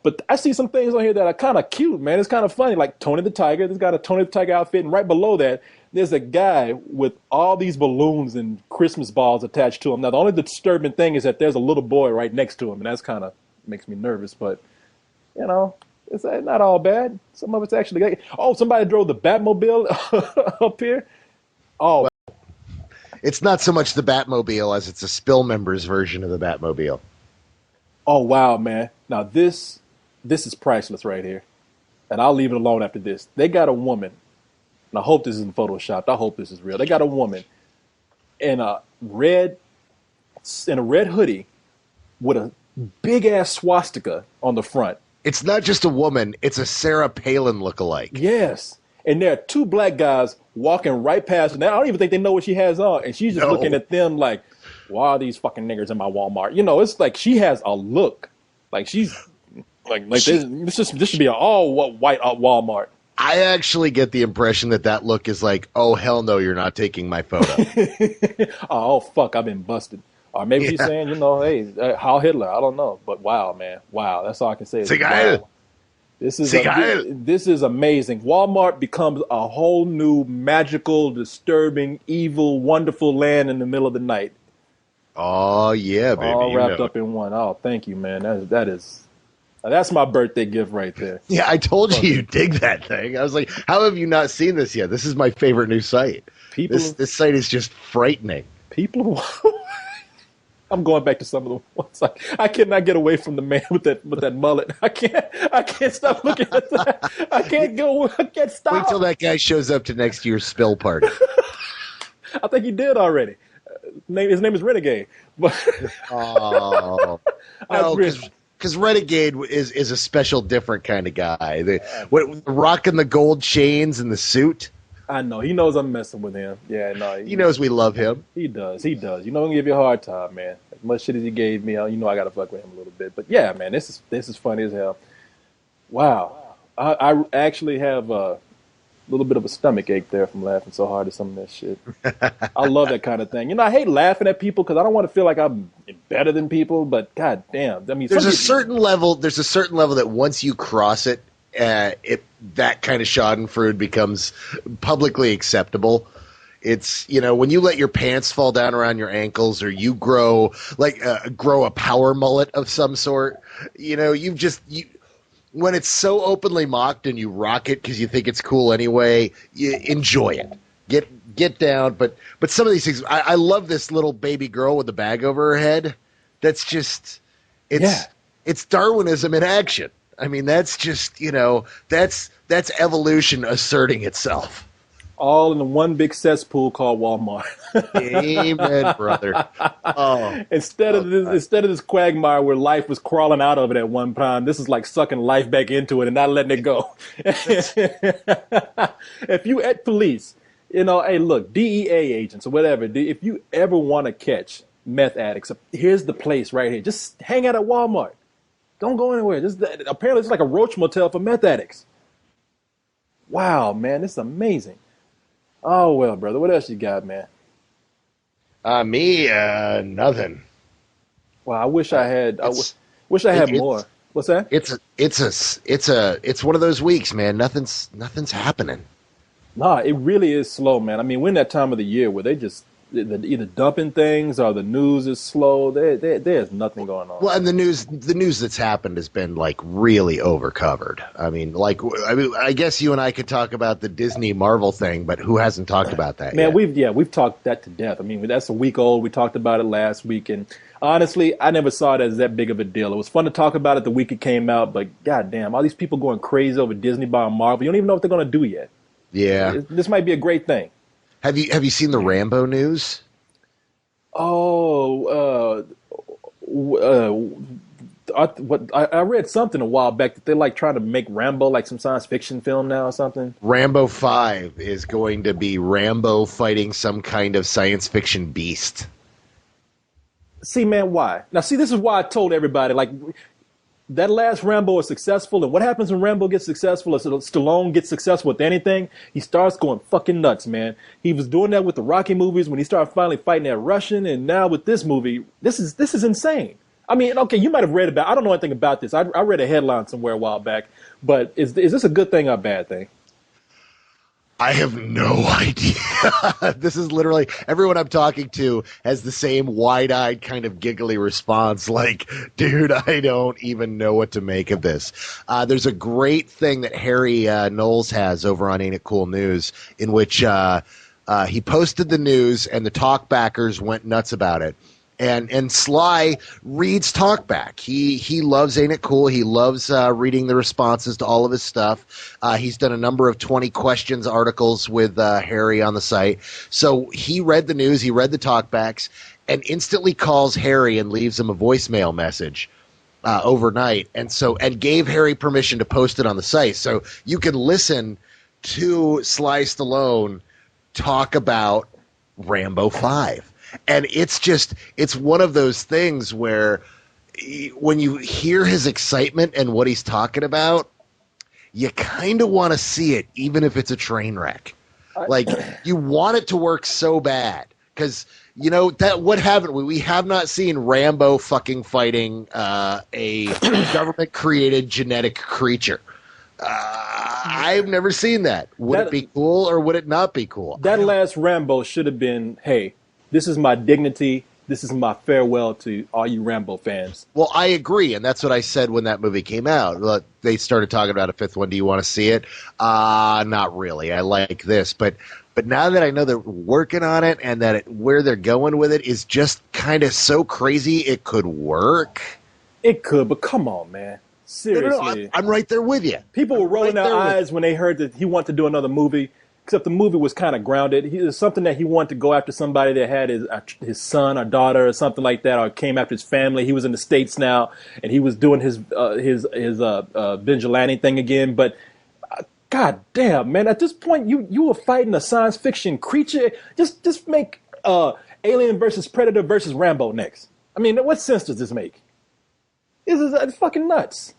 But I see some things on here that are kind of cute, man. It's kind of funny. Like Tony the Tiger, there's got a Tony the Tiger outfit, and right below that, there's a guy with all these balloons and Christmas balls attached to him. Now, the only disturbing thing is that there's a little boy right next to him, and that's kind of makes me nervous. But it's not all bad. Some of it's actually good. Oh, somebody drove the Batmobile up here. Oh, It's not so much the Batmobile as it's a Spill members version of the Batmobile. oh, wow, man. Now this is priceless right here, and I'll leave it alone after this. They got a woman, and I hope this isn't photoshopped. I hope this is real. They got a woman in a red hoodie with a big ass swastika on the front. It's not just a woman; it's a Sarah Palin lookalike. Yes. And there are 2 black guys walking right past her. Now, I don't even think they know what she has on. And she's just No. looking at them like, why are these fucking niggers in my Walmart? It's like she has a look. Like she's like this should be an all white Walmart. I actually get the impression that look is like, oh hell no, you're not taking my photo. Oh, fuck, I've been busted. Or maybe she's saying, hey, Heil Hitler. I don't know. But wow, man. Wow. That's all I can say. Sieg Heil. Wow. This is Sieg Heil. this is amazing. Walmart becomes a whole new magical, disturbing, evil, wonderful land in the middle of the night. Oh yeah, baby. All you wrapped know up in one. Oh, thank you, man. That's my birthday gift right there. Yeah, I told you dig that thing. I was like, how have you not seen this yet? This is my favorite new site. People, This site is just frightening. people. I'm going back to some of the ones. I cannot get away from the man with that mullet. I can't stop looking at that. I can't stop. Wait till that guy shows up to next year's spill party. I think he did already. His name is Renegade. But Oh I no, really, because Renegade is a special, different kind of guy. Rocking the gold chains and the suit. I know he knows I'm messing with him. Yeah, no, He knows we love him. he does. He does. You know, I'm gonna give you a hard time, man. As much shit as he gave me, you know, I gotta fuck with him a little bit. But yeah, man, this is funny as hell. Wow, I actually have a little bit of a stomach ache there from laughing so hard at some of that shit. I love that kind of thing. You know, I hate laughing at people because I don't want to feel like I'm better than people. But god damn, I mean, There's a certain level. There's a certain level that once you cross it, that kind of Schadenfreude becomes publicly acceptable. It's, when you let your pants fall down around your ankles, or you grow a power mullet of some sort. When it's so openly mocked and you rock it because you think it's cool anyway, you enjoy it. Get down, but some of these things, I love this little baby girl with the bag over her head. That's just it's Darwinism in action. I mean, that's just that's evolution asserting itself. all in the one big cesspool called Walmart. Amen, brother. Oh, Instead of this quagmire where life was crawling out of it at one time, this is like sucking life back into it and not letting it go. If you at police, hey, look, DEA agents or whatever, if you ever want to catch meth addicts, here's the place right here. Just hang out at Walmart. Don't go anywhere. Apparently, it's like a roach motel for meth addicts. Wow, man, this is amazing. Oh well, brother, what else you got, man? me, nothing. Well, I wish I had. Wish I had more. What's that? It's one of those weeks, man. Nothing's happening. Nah, it really is slow, man. I mean, we're in that time of the year where they just either dumping things or the news is slow. There's nothing going on. Well, and the news that's happened has been like really overcovered. I guess you and I could talk about the Disney Marvel thing, but who hasn't talked about that Man, yet? we've talked that to death. I mean, that's a week old. We talked about it last week, and honestly, I never saw it as that big of a deal. It was fun to talk about it the week it came out, but goddamn, all these people going crazy over Disney buying Marvel. You don't even know what they're going to do yet. Yeah, this might be a great thing. Have you seen the Rambo news? Oh, I read something a while back that they're like trying to make Rambo like some science fiction film now or something. Rambo 5 is going to be Rambo fighting some kind of science fiction beast. See, man, why? Now, see, this is why I told everybody, like, that last Rambo is successful, and what happens when Rambo gets successful, or Stallone gets successful with anything, he starts going fucking nuts, man. He was doing that with the Rocky movies when he started finally fighting that Russian, and now with this movie, this is insane. I mean, okay, you might have read about. I don't know anything about this. I read a headline somewhere a while back, but is this a good thing or a bad thing? I have no idea. This is literally everyone I'm talking to has the same wide-eyed kind of giggly response like, dude, I don't even know what to make of this. There's a great thing that Harry Knowles has over on Ain't It Cool News in which he posted the news and the talkbackers went nuts about it. And Sly reads talkback. He loves Ain't It Cool. He loves reading the responses to all of his stuff. He's done a number of 20 questions articles with Harry on the site. So he read the news, he read the talkbacks, and instantly calls Harry and leaves him a voicemail message overnight. And gave Harry permission to post it on the site. So you can listen to Sly Stallone talk about Rambo 5. And it's one of those things where when you hear his excitement and what he's talking about, you kind of want to see it, even if it's a train wreck. Like, you want it to work so bad. Because, what haven't we? We have not seen Rambo fucking fighting a government-created genetic creature. I've never seen that. Would it be cool or would it not be cool? That last Rambo should have been, hey, this is my dignity. This is my farewell to all you Rambo fans. Well, I agree, and that's what I said when that movie came out. They started talking about a fifth one. Do you want to see it? Not really. I like this, but now that I know they're working on it and that where they're going with it is just kind of so crazy, it could work. It could, but come on, man. Seriously. No, I'm right there with you. People were rolling their eyes when they heard that he wanted to do another movie. except the movie was kind of grounded. It was something that he wanted to go after somebody that had his son or daughter or something like that, or came after his family. He was in the States now, and he was doing his vigilante thing again. But God damn, man! At this point, you were fighting a science fiction creature. Just make Alien versus Predator versus Rambo next. I mean, what sense does this make? This is fucking nuts.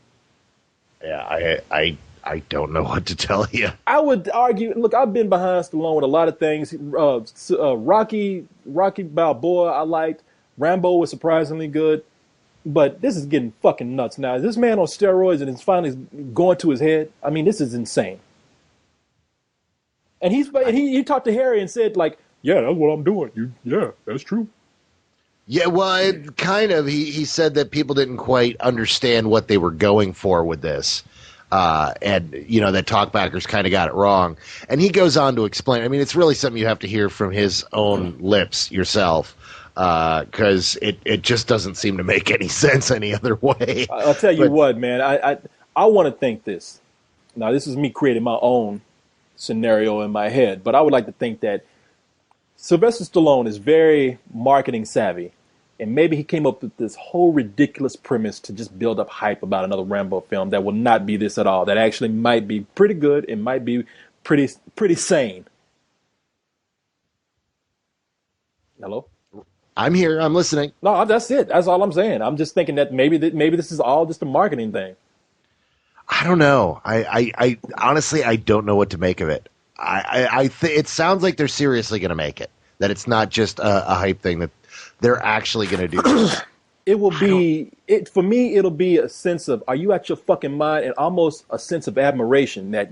Yeah, I don't know what to tell you. I would argue. Look, I've been behind Stallone with a lot of things. Rocky Balboa, I liked. Rambo was surprisingly good, but this is getting fucking nuts now. Is this man on steroids and it's finally going to his head? I mean, this is insane. And he talked to Harry and said like, "Yeah, that's what I'm doing. Yeah, that's true." Yeah, well, it kind of. He said that people didn't quite understand what they were going for with this. And, that talkbackers kind of got it wrong. And he goes on to explain. I mean, it's really something you have to hear from his own lips yourself, because it just doesn't seem to make any sense any other way. I'll tell you what, man. I want to think this. Now, this is me creating my own scenario in my head, but I would like to think that Sylvester Stallone is very marketing savvy, and maybe he came up with this whole ridiculous premise to just build up hype about another Rambo film that will not be this at all. That actually might be pretty good. It might be pretty sane. Hello? I'm here. I'm listening. No, that's it. That's all I'm saying. I'm just thinking that maybe this is all just a marketing thing. I don't know. I honestly, I don't know what to make of it. It sounds like they're seriously going to make it. That it's not just a hype thing. That they're actually going to do this. It will be for me. It'll be a sense of, are you at your fucking mind, and almost a sense of admiration that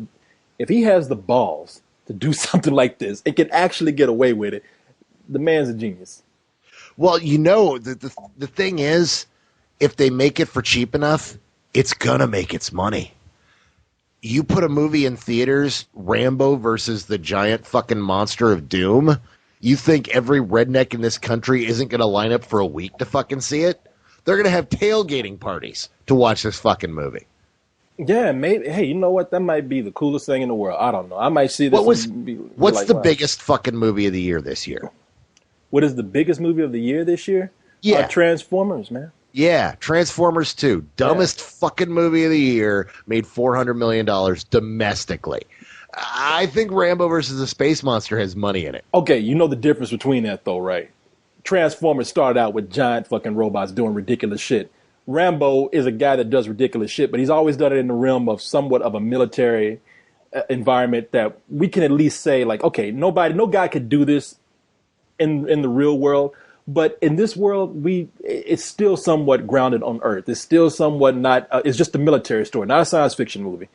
if he has the balls to do something like this, it can actually get away with it. The man's a genius. Well, the thing is, if they make it for cheap enough, it's gonna make its money. You put a movie in theaters, Rambo versus the giant fucking monster of doom. You think every redneck in this country isn't going to line up for a week to fucking see it? They're going to have tailgating parties to watch this fucking movie. Yeah, maybe. Hey, you know what? That might be the coolest thing in the world. I don't know. I might see this. What's like, the biggest fucking movie of the year this year? What is the biggest movie of the year this year? Yeah. Transformers, man. Yeah, Transformers 2. Dumbest fucking movie of the year. Made $400 million domestically. I think Rambo versus the Space Monster has money in it. Okay, you know the difference between that, though, right? Transformers started out with giant fucking robots doing ridiculous shit. Rambo is a guy that does ridiculous shit, but he's always done it in the realm of somewhat of a military environment that we can at least say, like, okay, no guy could do this in the real world. But in this world, it's still somewhat grounded on Earth. It's still somewhat not. It's just a military story, not a science fiction movie.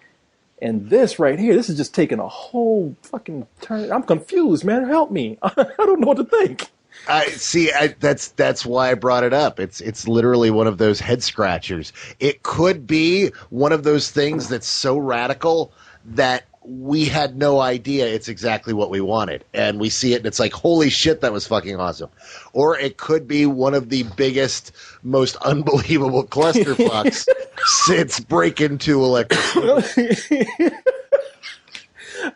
And this right here, this is just taking a whole fucking turn. I'm confused, man. Help me. I don't know what to think. That's why I brought it up. It's literally one of those head scratchers. It could be one of those things that's so radical that we had no idea it's exactly what we wanted. And we see it and it's like, holy shit, that was fucking awesome. Or it could be one of the biggest, most unbelievable clusterfucks since Breaking 2 Electric.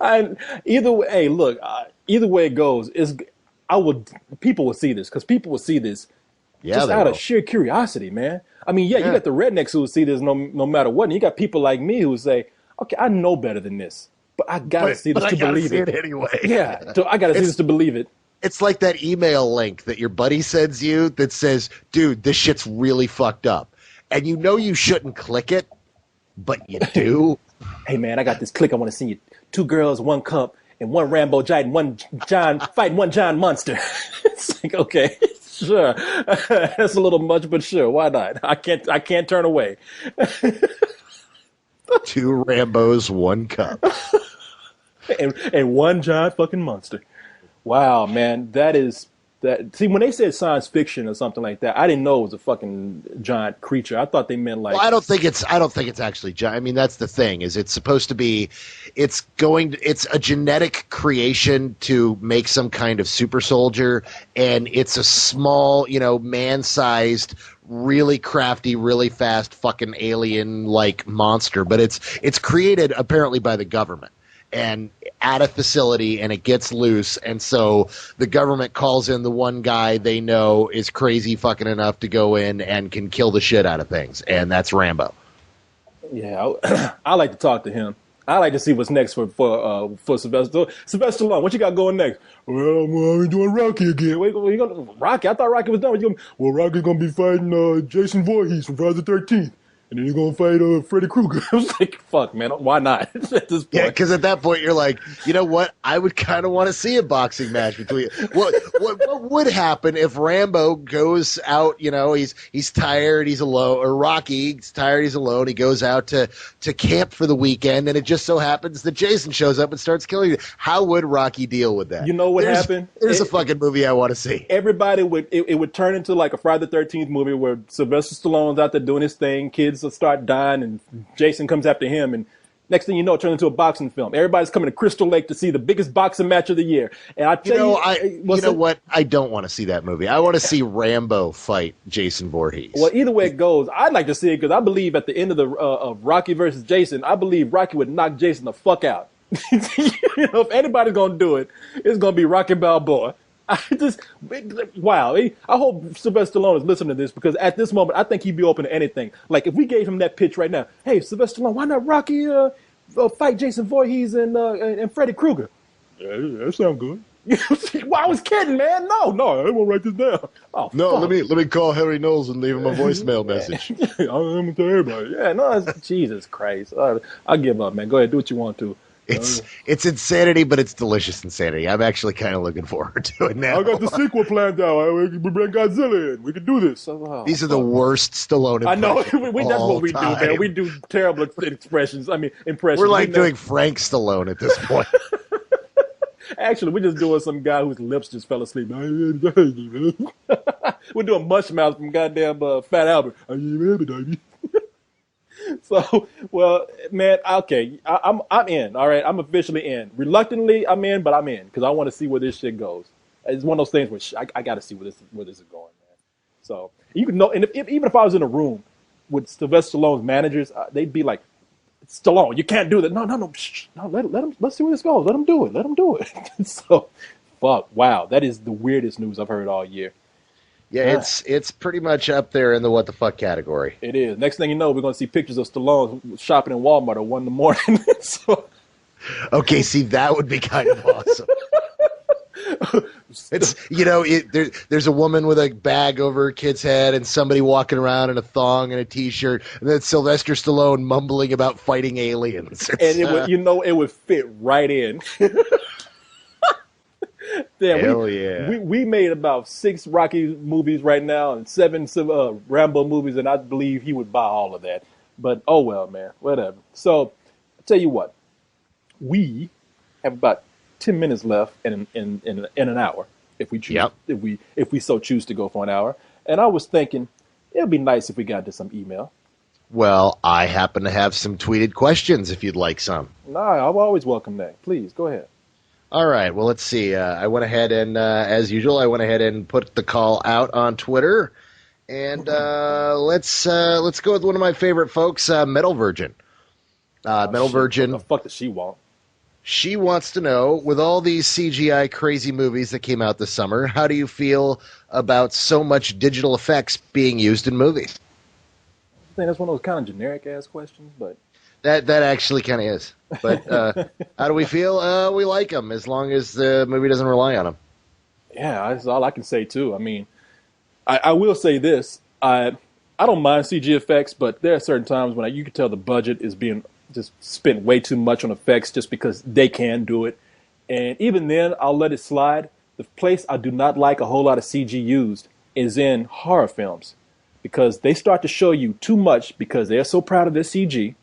Either way, hey, look, either way it goes, people will see this because people will see this just out of sheer curiosity, man. I mean, you got the rednecks who will see this no matter what. And you got people like me who will say, okay, I know better than this. But I gotta see this to believe it. Anyway. Yeah, so I gotta see this to believe it. It's like that email link that your buddy sends you that says, dude, this shit's really fucked up. And you know you shouldn't click it, but you do. Hey, man, I got this click I want to see you. 2 girls, 1 cup, and 1 Rambo giant, 1 John, fighting 1 giant monster. It's like, okay, sure. That's a little much, but sure, why not? I can't turn away. 2 Rambos, 1 cup. and 1 giant fucking monster. Wow, man, that. See, when they said science fiction or something like that, I didn't know it was a fucking giant creature. I thought they meant like. Well, I don't think it's actually giant. I mean, that's the thing. Is it's supposed to be? It's a genetic creation to make some kind of super soldier, and it's a small, man-sized, really crafty, really fast, fucking alien-like monster. But it's created apparently by the government. And at a facility and it gets loose, and so the government calls in the one guy they know is crazy fucking enough to go in and can kill the shit out of things, and that's Rambo. Yeah, I like to talk to him. I like to see what's next for Sylvester. Sylvester Stallone, what you got going next? Well, I'm doing Rocky again. Wait, you gonna Rocky? I thought Rocky was done. Well, Rocky's gonna be fighting Jason Voorhees from Friday the 13th. And then he's gonna fight Freddy Krueger. I was like, fuck, man, why not? At this point. Yeah, because at that point you're like, you know what? I would kind of want to see a boxing match between. What would happen if Rambo goes out? You know, he's tired, he's alone, or Rocky's tired, he's alone. He goes out to camp for the weekend, and it just so happens that Jason shows up and starts killing you. How would Rocky deal with that? You know what happened? There's a fucking movie I want to see. Everybody would it would turn into like a Friday the 13th movie where Sylvester Stallone's out there doing his thing, kids will start dying, and Jason comes after him, and next thing you know, it turns into a boxing film. Everybody's coming to Crystal Lake to see the biggest boxing match of the year. And I tell what? I don't want to see that movie. I want to see Rambo fight Jason Voorhees. Well, either way it goes, I'd like to see it because I believe at the end of the of Rocky versus Jason, I believe Rocky would knock Jason the fuck out. If anybody's gonna do it, it's gonna be Rocky Balboa. Wow. I hope Sylvester Stallone is listening to this because at this moment, I think he'd be open to anything. Like if we gave him that pitch right now, hey, Sylvester Stallone, why not Rocky fight Jason Voorhees and Freddy Krueger? Yeah, that sounds good. Well, I was kidding, man. No, I won't write this down. Oh, no, fuck. let me call Harry Knowles and leave him a voicemail message. I'm gonna tell everybody. Yeah, no, Jesus Christ. I'll give up, man. Go ahead, do what you want to. It's insanity, but it's delicious insanity. I'm actually kind of looking forward to it now. I got the sequel planned out. We bring Godzilla in. We can do this. These are the worst Stallone I know. impressions That's what we time. do, man. We do terrible expressions. I mean, impressions. We're like doing Frank Stallone at this point. Actually, we're just doing some guy whose lips just fell asleep. We're doing mush mouth from goddamn Fat Albert. So, well, man, okay, I'm in. All right, I'm officially in. Reluctantly, I'm in, but I'm in because I want to see where this shit goes. It's one of those things where I got to see where this is going, man. So you can know, and even if I was in a room with Sylvester Stallone's managers, they'd be like, "Stallone, you can't do that. No, let him. Let's see where this goes. Let him do it. So, fuck, wow, that is the weirdest news I've heard all year. Yeah, it's pretty much up there in the what the fuck category. It is. Next thing you know, we're going to see pictures of Stallone shopping in Walmart at 1 a.m. So, okay, see, that would be kind of awesome. It's there's a woman with a bag over her kid's head and somebody walking around in a thong and a t-shirt, and then Sylvester Stallone mumbling about fighting aliens. And it would fit right in. Yeah, we made about 6 Rocky movies right now and 7 Rambo movies, and I believe he would buy all of that. But oh well, man, whatever. So I'll tell you what, we have about 10 minutes left in an hour if we choose. Yep. If we so choose to go for an hour. And I was thinking it'd be nice if we got to some email. Well, I happen to have some tweeted questions if you'd like some. Nah, I'm always welcome that. Please go ahead. All right. Well, let's see. I went ahead and, as usual, put the call out on Twitter, and let's go with one of my favorite folks, Metal Virgin. Metal Virgin. What the fuck does she want? She wants to know, with all these CGI crazy movies that came out this summer, how do you feel about so much digital effects being used in movies? I think that's one of those kind of generic ass questions, but. That actually kind of is. But how do we feel? We like them as long as the movie doesn't rely on them. Yeah, that's all I can say, too. I mean, I will say this. I don't mind CG effects, but there are certain times when you can tell the budget is being just spent way too much on effects just because they can do it. And even then, I'll let it slide. The place I do not like a whole lot of CG used is in horror films because they start to show you too much because they're so proud of their CG.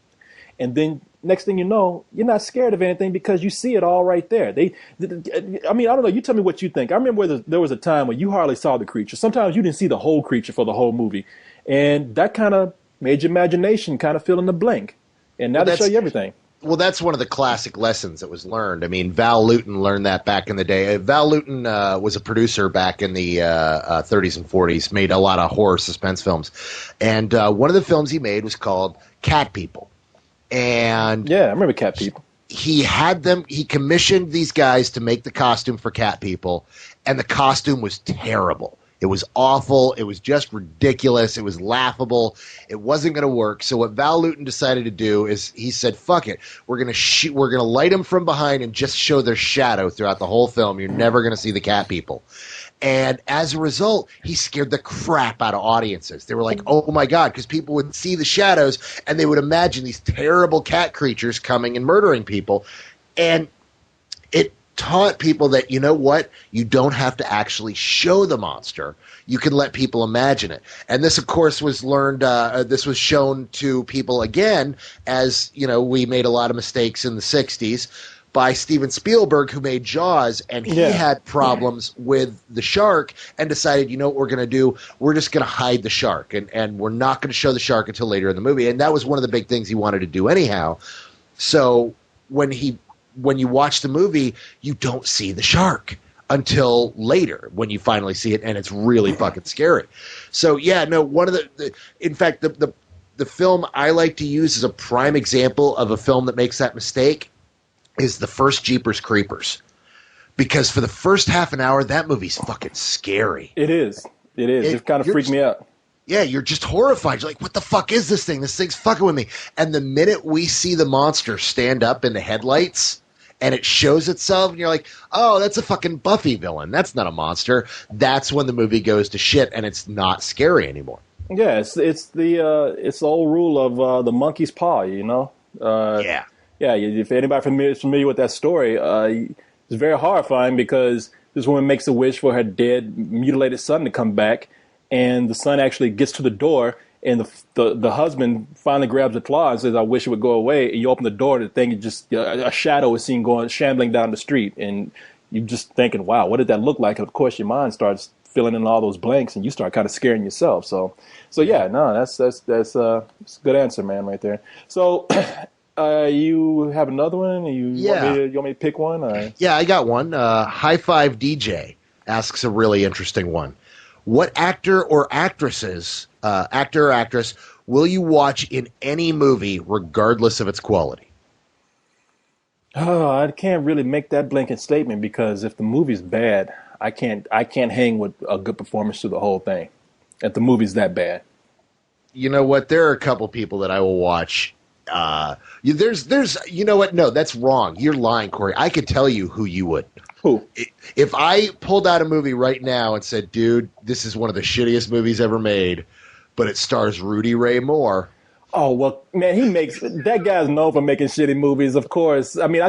And then next thing you know, you're not scared of anything because you see it all right there. I don't know. You tell me what you think. I remember there was a time when you hardly saw the creature. Sometimes you didn't see the whole creature for the whole movie. And that kind of made your imagination kind of fill in the blank. And now they show you everything. Well, that's one of the classic lessons that was learned. I mean, Val Lewton learned that back in the day. Val Lewton was a producer back in the 30s and 40s, made a lot of horror suspense films. And one of the films he made was called Cat People. And yeah, I remember Cat People. he commissioned these guys to make the costume for Cat People, and the costume was terrible. It was awful. It was just ridiculous. It was laughable. It wasn't going to work. So what Val Lewton decided to do is he said, "Fuck it. We're going to light them from behind and just show their shadow throughout the whole film. You're never going to see the Cat People." And as a result, he scared the crap out of audiences. They were like, "Oh my God," because people would see the shadows and they would imagine these terrible cat creatures coming and murdering people. And it taught people that, you know what, you don't have to actually show the monster. You can let people imagine it. And this, of course, was learned, this was shown to people again as, we made a lot of mistakes in the 60s by Steven Spielberg, who made Jaws, and he had problems with the shark and decided, you know what we're going to do? We're just going to hide the shark, and we're not going to show the shark until later in the movie. And that was one of the big things he wanted to do anyhow. So when you watch the movie, you don't see the shark until later when you finally see it, and it's really fucking scary. So one of in fact, the film I like to use as a prime example of a film that makes that mistake is the first Jeepers Creepers, because for the first half an hour, that movie's fucking scary. It is. It kind of freaked me out. Yeah, you're just horrified. You're like, what the fuck is this thing? This thing's fucking with me. And the minute we see the monster stand up in the headlights and it shows itself, and you're like, oh, that's a fucking Buffy villain. That's not a monster. That's when the movie goes to shit and it's not scary anymore. Yeah, it's the old rule of the monkey's paw, Yeah. Yeah, if anybody is familiar with that story, it's very horrifying because this woman makes a wish for her dead, mutilated son to come back, and the son actually gets to the door, and the husband finally grabs the claw and says, "I wish it would go away." And you open the door, the thing is just a shadow is seen going shambling down the street, and you're just thinking, "Wow, what did that look like?" And of course, your mind starts filling in all those blanks, and you start kind of scaring yourself. So yeah, no, that's a good answer, man, right there. So. You have another one? You want me to pick one? Or? Yeah, I got one. High Five DJ asks a really interesting one. What actor or actress will you watch in any movie regardless of its quality? Oh, I can't really make that blanket statement because if the movie's bad, I can't hang with a good performance through the whole thing. If the movie's that bad. You know what? There are a couple people that I will watch. There's you know what? No, that's wrong. You're lying, Corey. I could tell you who you would. Who? If I pulled out a movie right now and said, dude, this is one of the shittiest movies ever made, but it stars Rudy Ray Moore. Oh, well, man, that guy's known for making shitty movies, of course. I mean,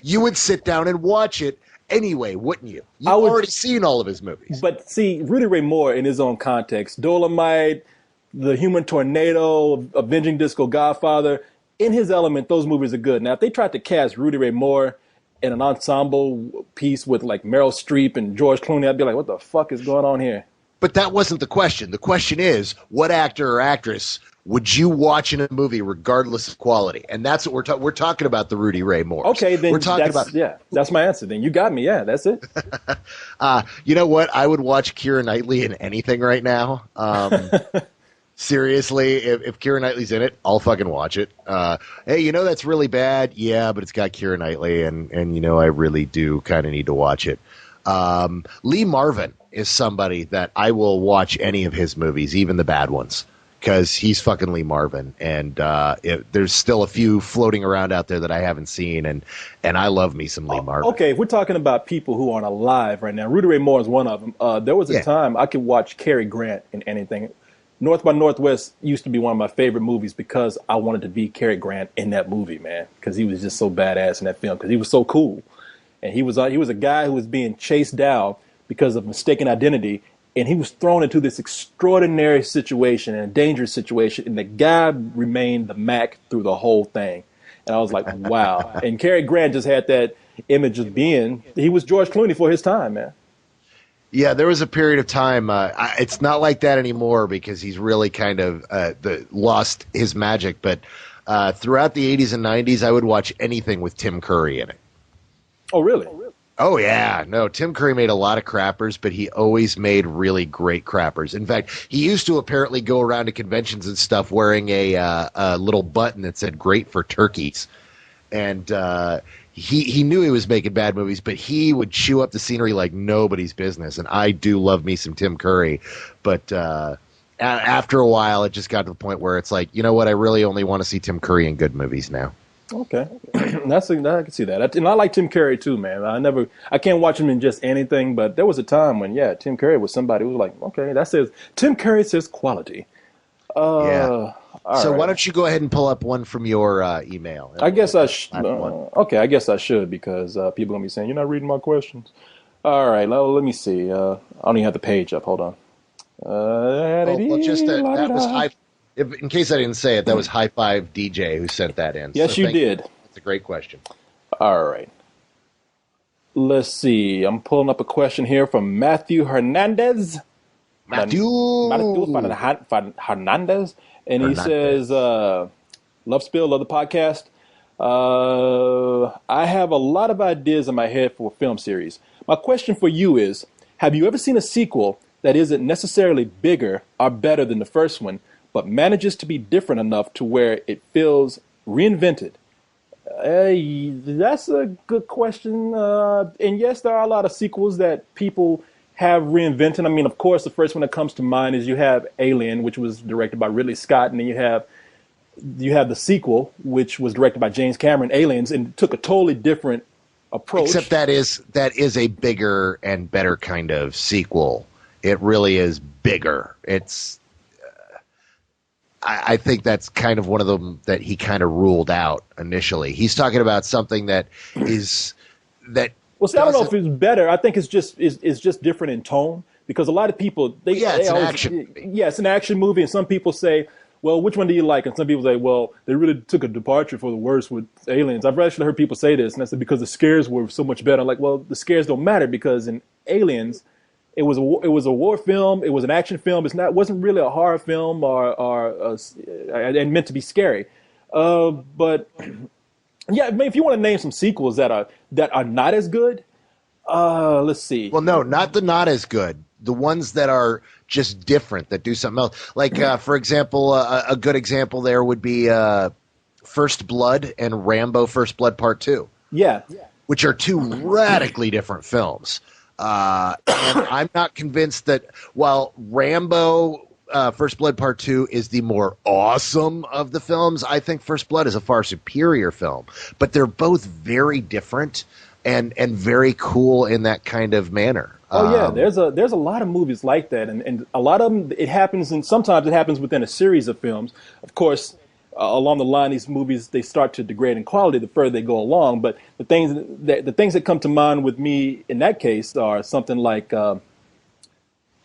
You would sit down and watch it anyway, wouldn't you? You've already seen all of his movies. But see, Rudy Ray Moore in his own context, Dolomite, The Human Tornado, Avenging Disco Godfather, in his element, those movies are good. Now, if they tried to cast Rudy Ray Moore in an ensemble piece with like Meryl Streep and George Clooney, I'd be like, what the fuck is going on here? But that wasn't the question. The question is, what actor or actress would you watch in a movie regardless of quality? And that's what we're talking about, the Rudy Ray Moore. Okay, then that's my answer. Then you got me. Yeah, that's it. You know what? I would watch Keira Knightley in anything right now. Seriously, if Keira Knightley's in it, I'll fucking watch it. Hey, that's really bad. Yeah, but it's got Keira Knightley, and I really do kind of need to watch it. Lee Marvin is somebody that I will watch any of his movies, even the bad ones, because he's fucking Lee Marvin, and there's still a few floating around out there that I haven't seen, and I love me some Lee Marvin. Okay, if we're talking about people who aren't alive right now, Rudy Ray Moore is one of them. There was a time I could watch Cary Grant in anything. North by Northwest used to be one of my favorite movies because I wanted to be Cary Grant in that movie, man, because he was just so badass in that film, because he was so cool. And he was a guy who was being chased down because of mistaken identity, and he was thrown into this extraordinary situation and a dangerous situation, and the guy remained the Mac through the whole thing. And I was like, wow. And Cary Grant just had that image of he was George Clooney for his time, man. Yeah, there was a period of time. It's not like that anymore because he's really kind of lost his magic. But throughout the 80s and 90s, I would watch anything with Tim Curry in it. Oh, really? Oh, yeah. No, Tim Curry made a lot of crappers, but he always made really great crappers. In fact, he used to apparently go around to conventions and stuff wearing a little button that said "Great for Turkeys." and he knew he was making bad movies, but he would chew up the scenery like nobody's business. And I do love me some Tim Curry, but after a while, it just got to the point where it's like, you know what? I really only want to see Tim Curry in good movies now. Okay, I can see that, and I like Tim Curry too, man. I can't watch him in just anything, but there was a time when, yeah, Tim Curry was somebody who was like, okay, that says Tim Curry says quality. Yeah. All So right. why don't you go ahead and pull up one from your email? I guess I One. okay. I guess I should because people are gonna be saying you're not reading my questions. All right, let me see. I don't even have the page up. Hold on. Oh, well, just that was high. In case I didn't say it, that was High Five DJ who sent that in. Yes, So you thank you. did. That's a great question. All right. Let's see. I'm pulling up a question here from Matthew Hernandez. Matthew Hernandez, and he says, Hernandez. "Love Spill, love the podcast. I have a lot of ideas in my head for a film series. My question for you is: have you ever seen a sequel that isn't necessarily bigger or better than the first one, but manages to be different enough to where it feels reinvented?" That's a good question. And yes, there are a lot of sequels that people have reinvented. I mean, of course, the first one that comes to mind is you have Alien, which was directed by Ridley Scott, and then you have the sequel, which was directed by James Cameron, Aliens, and took a totally different approach. Except that is a bigger and better kind of sequel. It really is bigger. It's I think that's kind of one of them that he kind of ruled out initially. He's talking about something that is that. Well, see, I don't know if it's better. I think it's just different in tone because a lot of people It's they an always, action. yeah, it's an action movie, and some people say, well, which one do you like? And some people say, well, they really took a departure for the worse with Aliens. I've actually heard people say this, and I said because the scares were so much better. I'm like, well, the scares don't matter because in Aliens, it was a war film, it was an action film. It wasn't really a horror film and meant to be scary. But yeah, I mean, if you want to name some sequels that are not as good, let's see. Well, no, not as good. The ones that are just different, that do something else. Like, for example, a good example there would be First Blood and Rambo: First Blood Part 2, Yeah. which are two radically different films. And I'm not convinced that while Rambo First Blood Part 2 is the more awesome of the films, I think First Blood is a far superior film. But they're both very different and very cool in that kind of manner. Oh yeah, there's a lot of movies like that, and a lot of them it happens, and sometimes it happens within a series of films. Of course, along the line, these movies they start to degrade in quality the further they go along. But the things that come to mind with me in that case are something like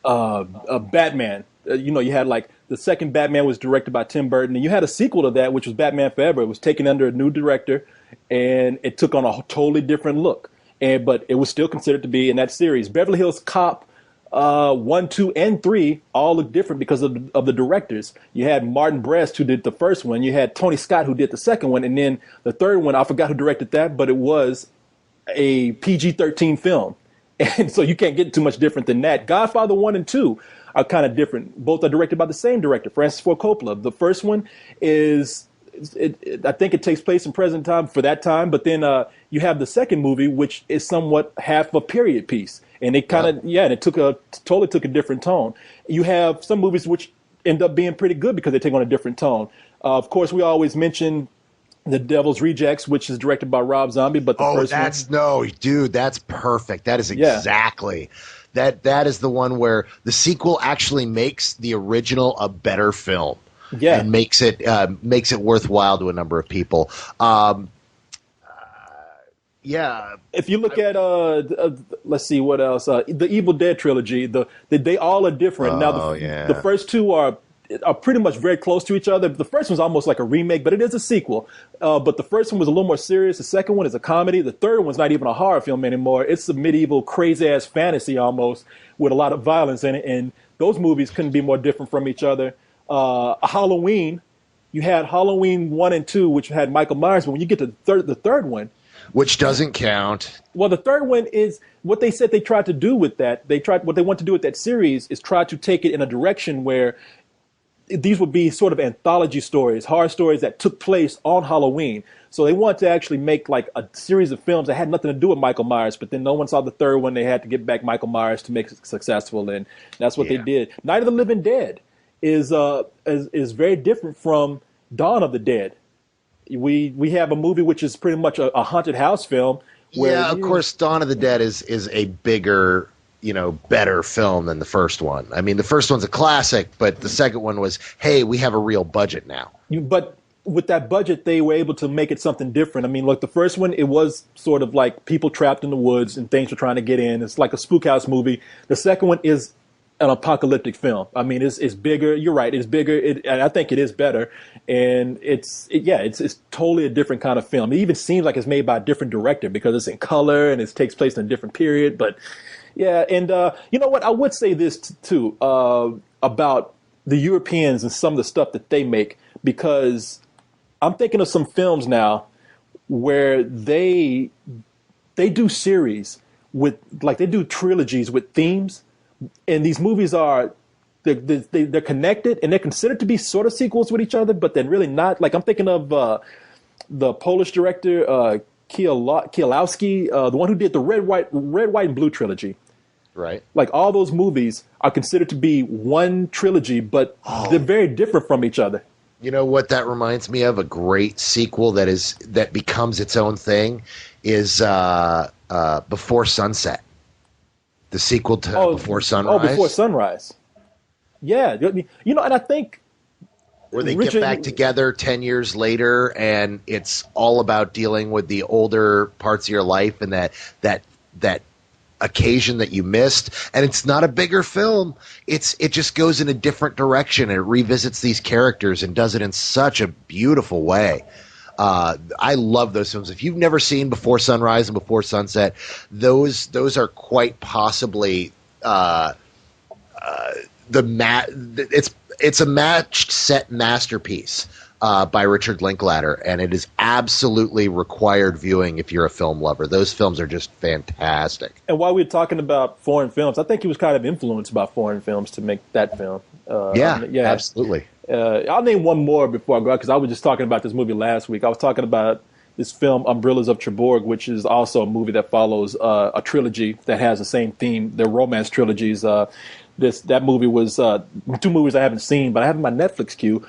Batman. You had like the second Batman was directed by Tim Burton, and you had a sequel to that, which was Batman Forever. It was taken under a new director, and it took on a totally different look. But it was still considered to be in that series. Beverly Hills Cop 1, 2, and 3 all look different because of the directors. You had Martin Brest who did the first one. You had Tony Scott who did the second one, and then the third one I forgot who directed that, but it was a PG-13 film. And so you can't get too much different than that. Godfather 1 and 2 are kind of different. Both are directed by the same director, Francis Ford Coppola. The first one is, I think it takes place in present time for that time, but then you have the second movie, which is somewhat half a period piece. And it kind of, and it totally took a different tone. You have some movies which end up being pretty good because they take on a different tone. Of course, we always mention The Devil's Rejects, which is directed by Rob Zombie, but the first one, no, dude, that's perfect. That is exactly that is the one where the sequel actually makes the original a better film. yeah, And makes it worthwhile to a number of people. Yeah. If you look at let's see what else, the Evil Dead trilogy, they all are different. Now the first two are pretty much very close to each other. The first one's almost like a remake, but it is a sequel. But the first one was a little more serious. The second one is a comedy. The third one's not even a horror film anymore. It's a medieval crazy ass fantasy almost with a lot of violence in it. And those movies couldn't be more different from each other. Halloween, you had Halloween 1 and 2, which had Michael Myers, but when you get to the third one, which doesn't count. Well, the third one is what they said they tried to do with that. What they want to do with that series is try to take it in a direction where these would be sort of anthology stories, horror stories that took place on Halloween. So they wanted to actually make like a series of films that had nothing to do with Michael Myers, but then no one saw the third one. They had to get back Michael Myers to make it successful, and that's what they Yeah. did. Night of the Living Dead is very different from Dawn of the Dead. We have a movie which is pretty much a haunted house film where Yeah, of course, Dawn of the Dead is a bigger, better film than the first one. I mean, the first one's a classic, but the second one was, hey, we have a real budget now. but with that budget, they were able to make it something different. I mean, look, the first one, it was sort of like people trapped in the woods and things were trying to get in. It's like a spook house movie. The second one is an apocalyptic film. I mean, it's bigger. You're right. It's bigger. And I think it is better. And it's totally a different kind of film. It even seems like it's made by a different director because it's in color and it takes place in a different period. But yeah. And, you know what? I would say this too, about the Europeans and some of the stuff that they make, because I'm thinking of some films now where they do series with, like, they do trilogies with themes, and these movies are they're connected and they're considered to be sort of sequels with each other, but then really not. Like, I'm thinking of the Polish director Kieslowski, the one who did the Red, White, and Blue trilogy. Right. Like, all those movies are considered to be one trilogy, but they're very different from each other. You know what that reminds me of? A great sequel that becomes its own thing is Before Sunset. The sequel to Before Sunrise. Oh, Before Sunrise. Yeah, and I think where they get back together 10 years later, and it's all about dealing with the older parts of your life and that occasion that you missed. And it's not a bigger film. It just goes in a different direction, and it revisits these characters and does it in such a beautiful way. I love those films. If you've never seen Before Sunrise and Before Sunset, those are quite possibly it's a matched set masterpiece by Richard Linklater, and it is absolutely required viewing if you're a film lover. Those films are just fantastic. And while we were talking about foreign films, I think he was kind of influenced by foreign films to make that film. Yeah, absolutely. I'll name one more before I go out, because I was just talking about this movie last week. I was talking about this film, Umbrellas of Cherbourg, which is also a movie that follows a trilogy that has the same theme. They're romance trilogies. That movie was two movies I haven't seen, but I have in my Netflix queue.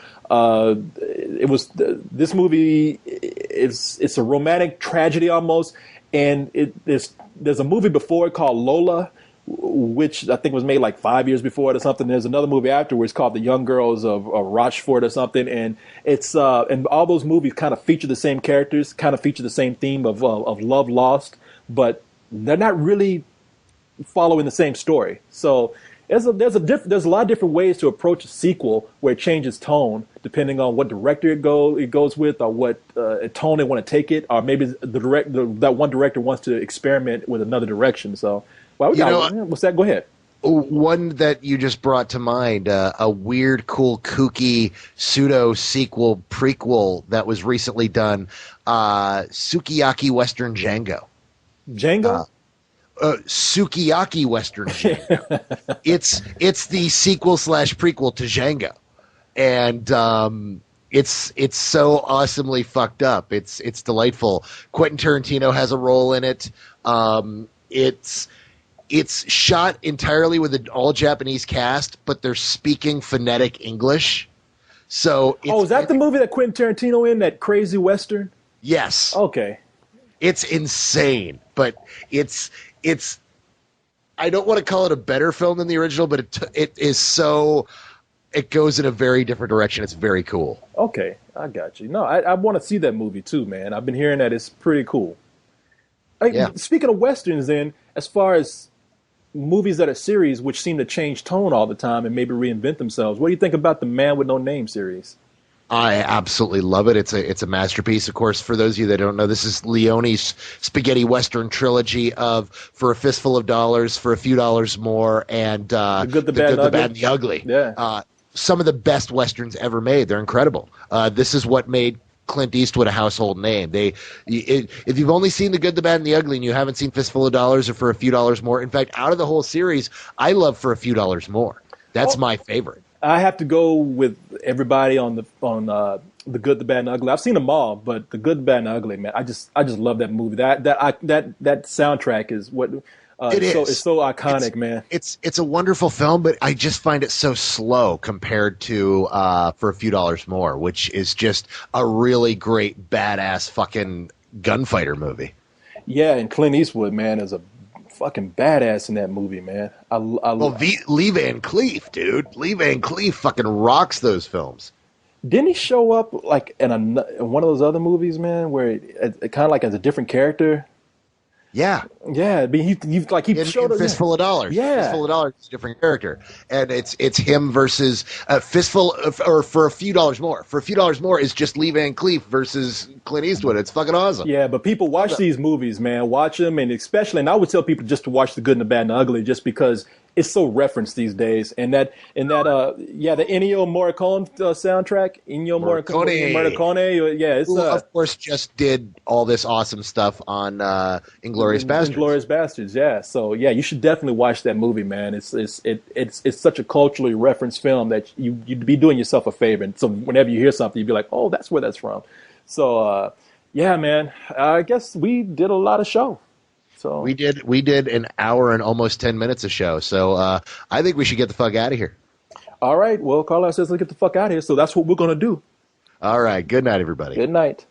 This movie it's a romantic tragedy almost, and there's a movie before it called Lola, which I think was made like 5 years before it or something. There's another movie afterwards called The Young Girls of Rochefort or something, and it's and all those movies kind of feature the same characters, kind of feature the same theme of love lost, but they're not really following the same story. So there's a lot of different ways to approach a sequel where it changes tone depending on what director it goes with, or what tone they want to take it, or maybe that one director wants to experiment with another direction. So, what's that? Go ahead. One that you just brought to mind, a weird, cool, kooky pseudo sequel prequel that was recently done, Sukiyaki Western Django. Django. Sukiyaki Western Django. It's the sequel / prequel to Django, and it's so awesomely fucked up. It's delightful. Quentin Tarantino has a role in it. It's shot entirely with an all Japanese cast, but they're speaking phonetic English. So is that the movie that Quentin Tarantino in, that crazy Western? Yes. Okay. It's insane, but it's I don't want to call it a better film than the original, but it is so, it goes in a very different direction. It's very cool. Okay, I got you. No, I want to see that movie too, man. I've been hearing that it's pretty cool. Yeah. Speaking of Westerns then, as far as movies that are series which seem to change tone all the time and maybe reinvent themselves, what do you think about the Man with No Name series? I absolutely love it. It's a masterpiece. Of course, for those of you that don't know, this is Leone's spaghetti western trilogy of For a Fistful of Dollars, For a Few Dollars More, and The Good, the Bad, and the Ugly. Yeah. Some of the best westerns ever made. They're incredible. This is what made Clint Eastwood a household name. If you've only seen The Good, the Bad, and the Ugly, and you haven't seen Fistful of Dollars or For a Few Dollars More, in fact, out of the whole series, I love For a Few Dollars More. That's my favorite. I have to go with everybody on the Good, the Bad, and the Ugly. I've seen them all, but the Good, the Bad, and the Ugly, man, I just love that movie. That soundtrack is what It it's is. so It's iconic, man. it's a wonderful film, but I just find it so slow compared to For a Few Dollars More, which is just a really great badass fucking gunfighter movie. Yeah, and Clint Eastwood, man, is a fucking badass in that movie, man. Well, Lee Van Cleef, dude, Lee Van Cleef fucking rocks those films. didn't he show up like in one of those other movies, man, where it kind of like as a different character? Yeah, Yeah, I mean, he like he in showed up. Yeah, Fistful of Dollars. yeah, Fistful of Dollars is a different character, and it's him versus Fistful or For a Few Dollars More. For a Few Dollars More is just Lee Van Cleef versus Clint Eastwood. It's fucking awesome. yeah. But people Love watch that. these movies, man. Watch them, and especially, and I would tell people just to watch the Good and the Bad and the Ugly, just because it's so referenced these days. Yeah, the Ennio Morricone soundtrack, Ennio Morricone, Morricone, yeah, it's who of course just did all this awesome stuff on Inglorious Bastards. Inglourious Bastards, yeah. So yeah, you should definitely watch that movie, man. It's such a culturally referenced film that you'd be doing yourself a favor. And so whenever you hear something, you'd be like, oh, that's where that's from. So yeah, man. I guess we did a lot of show. So We did an hour and almost 10 minutes of show. So I think we should get the fuck out of here. all right, well, Carlos says let's get the fuck out of here. So that's what we're gonna do. All right. Good night, everybody. Good night.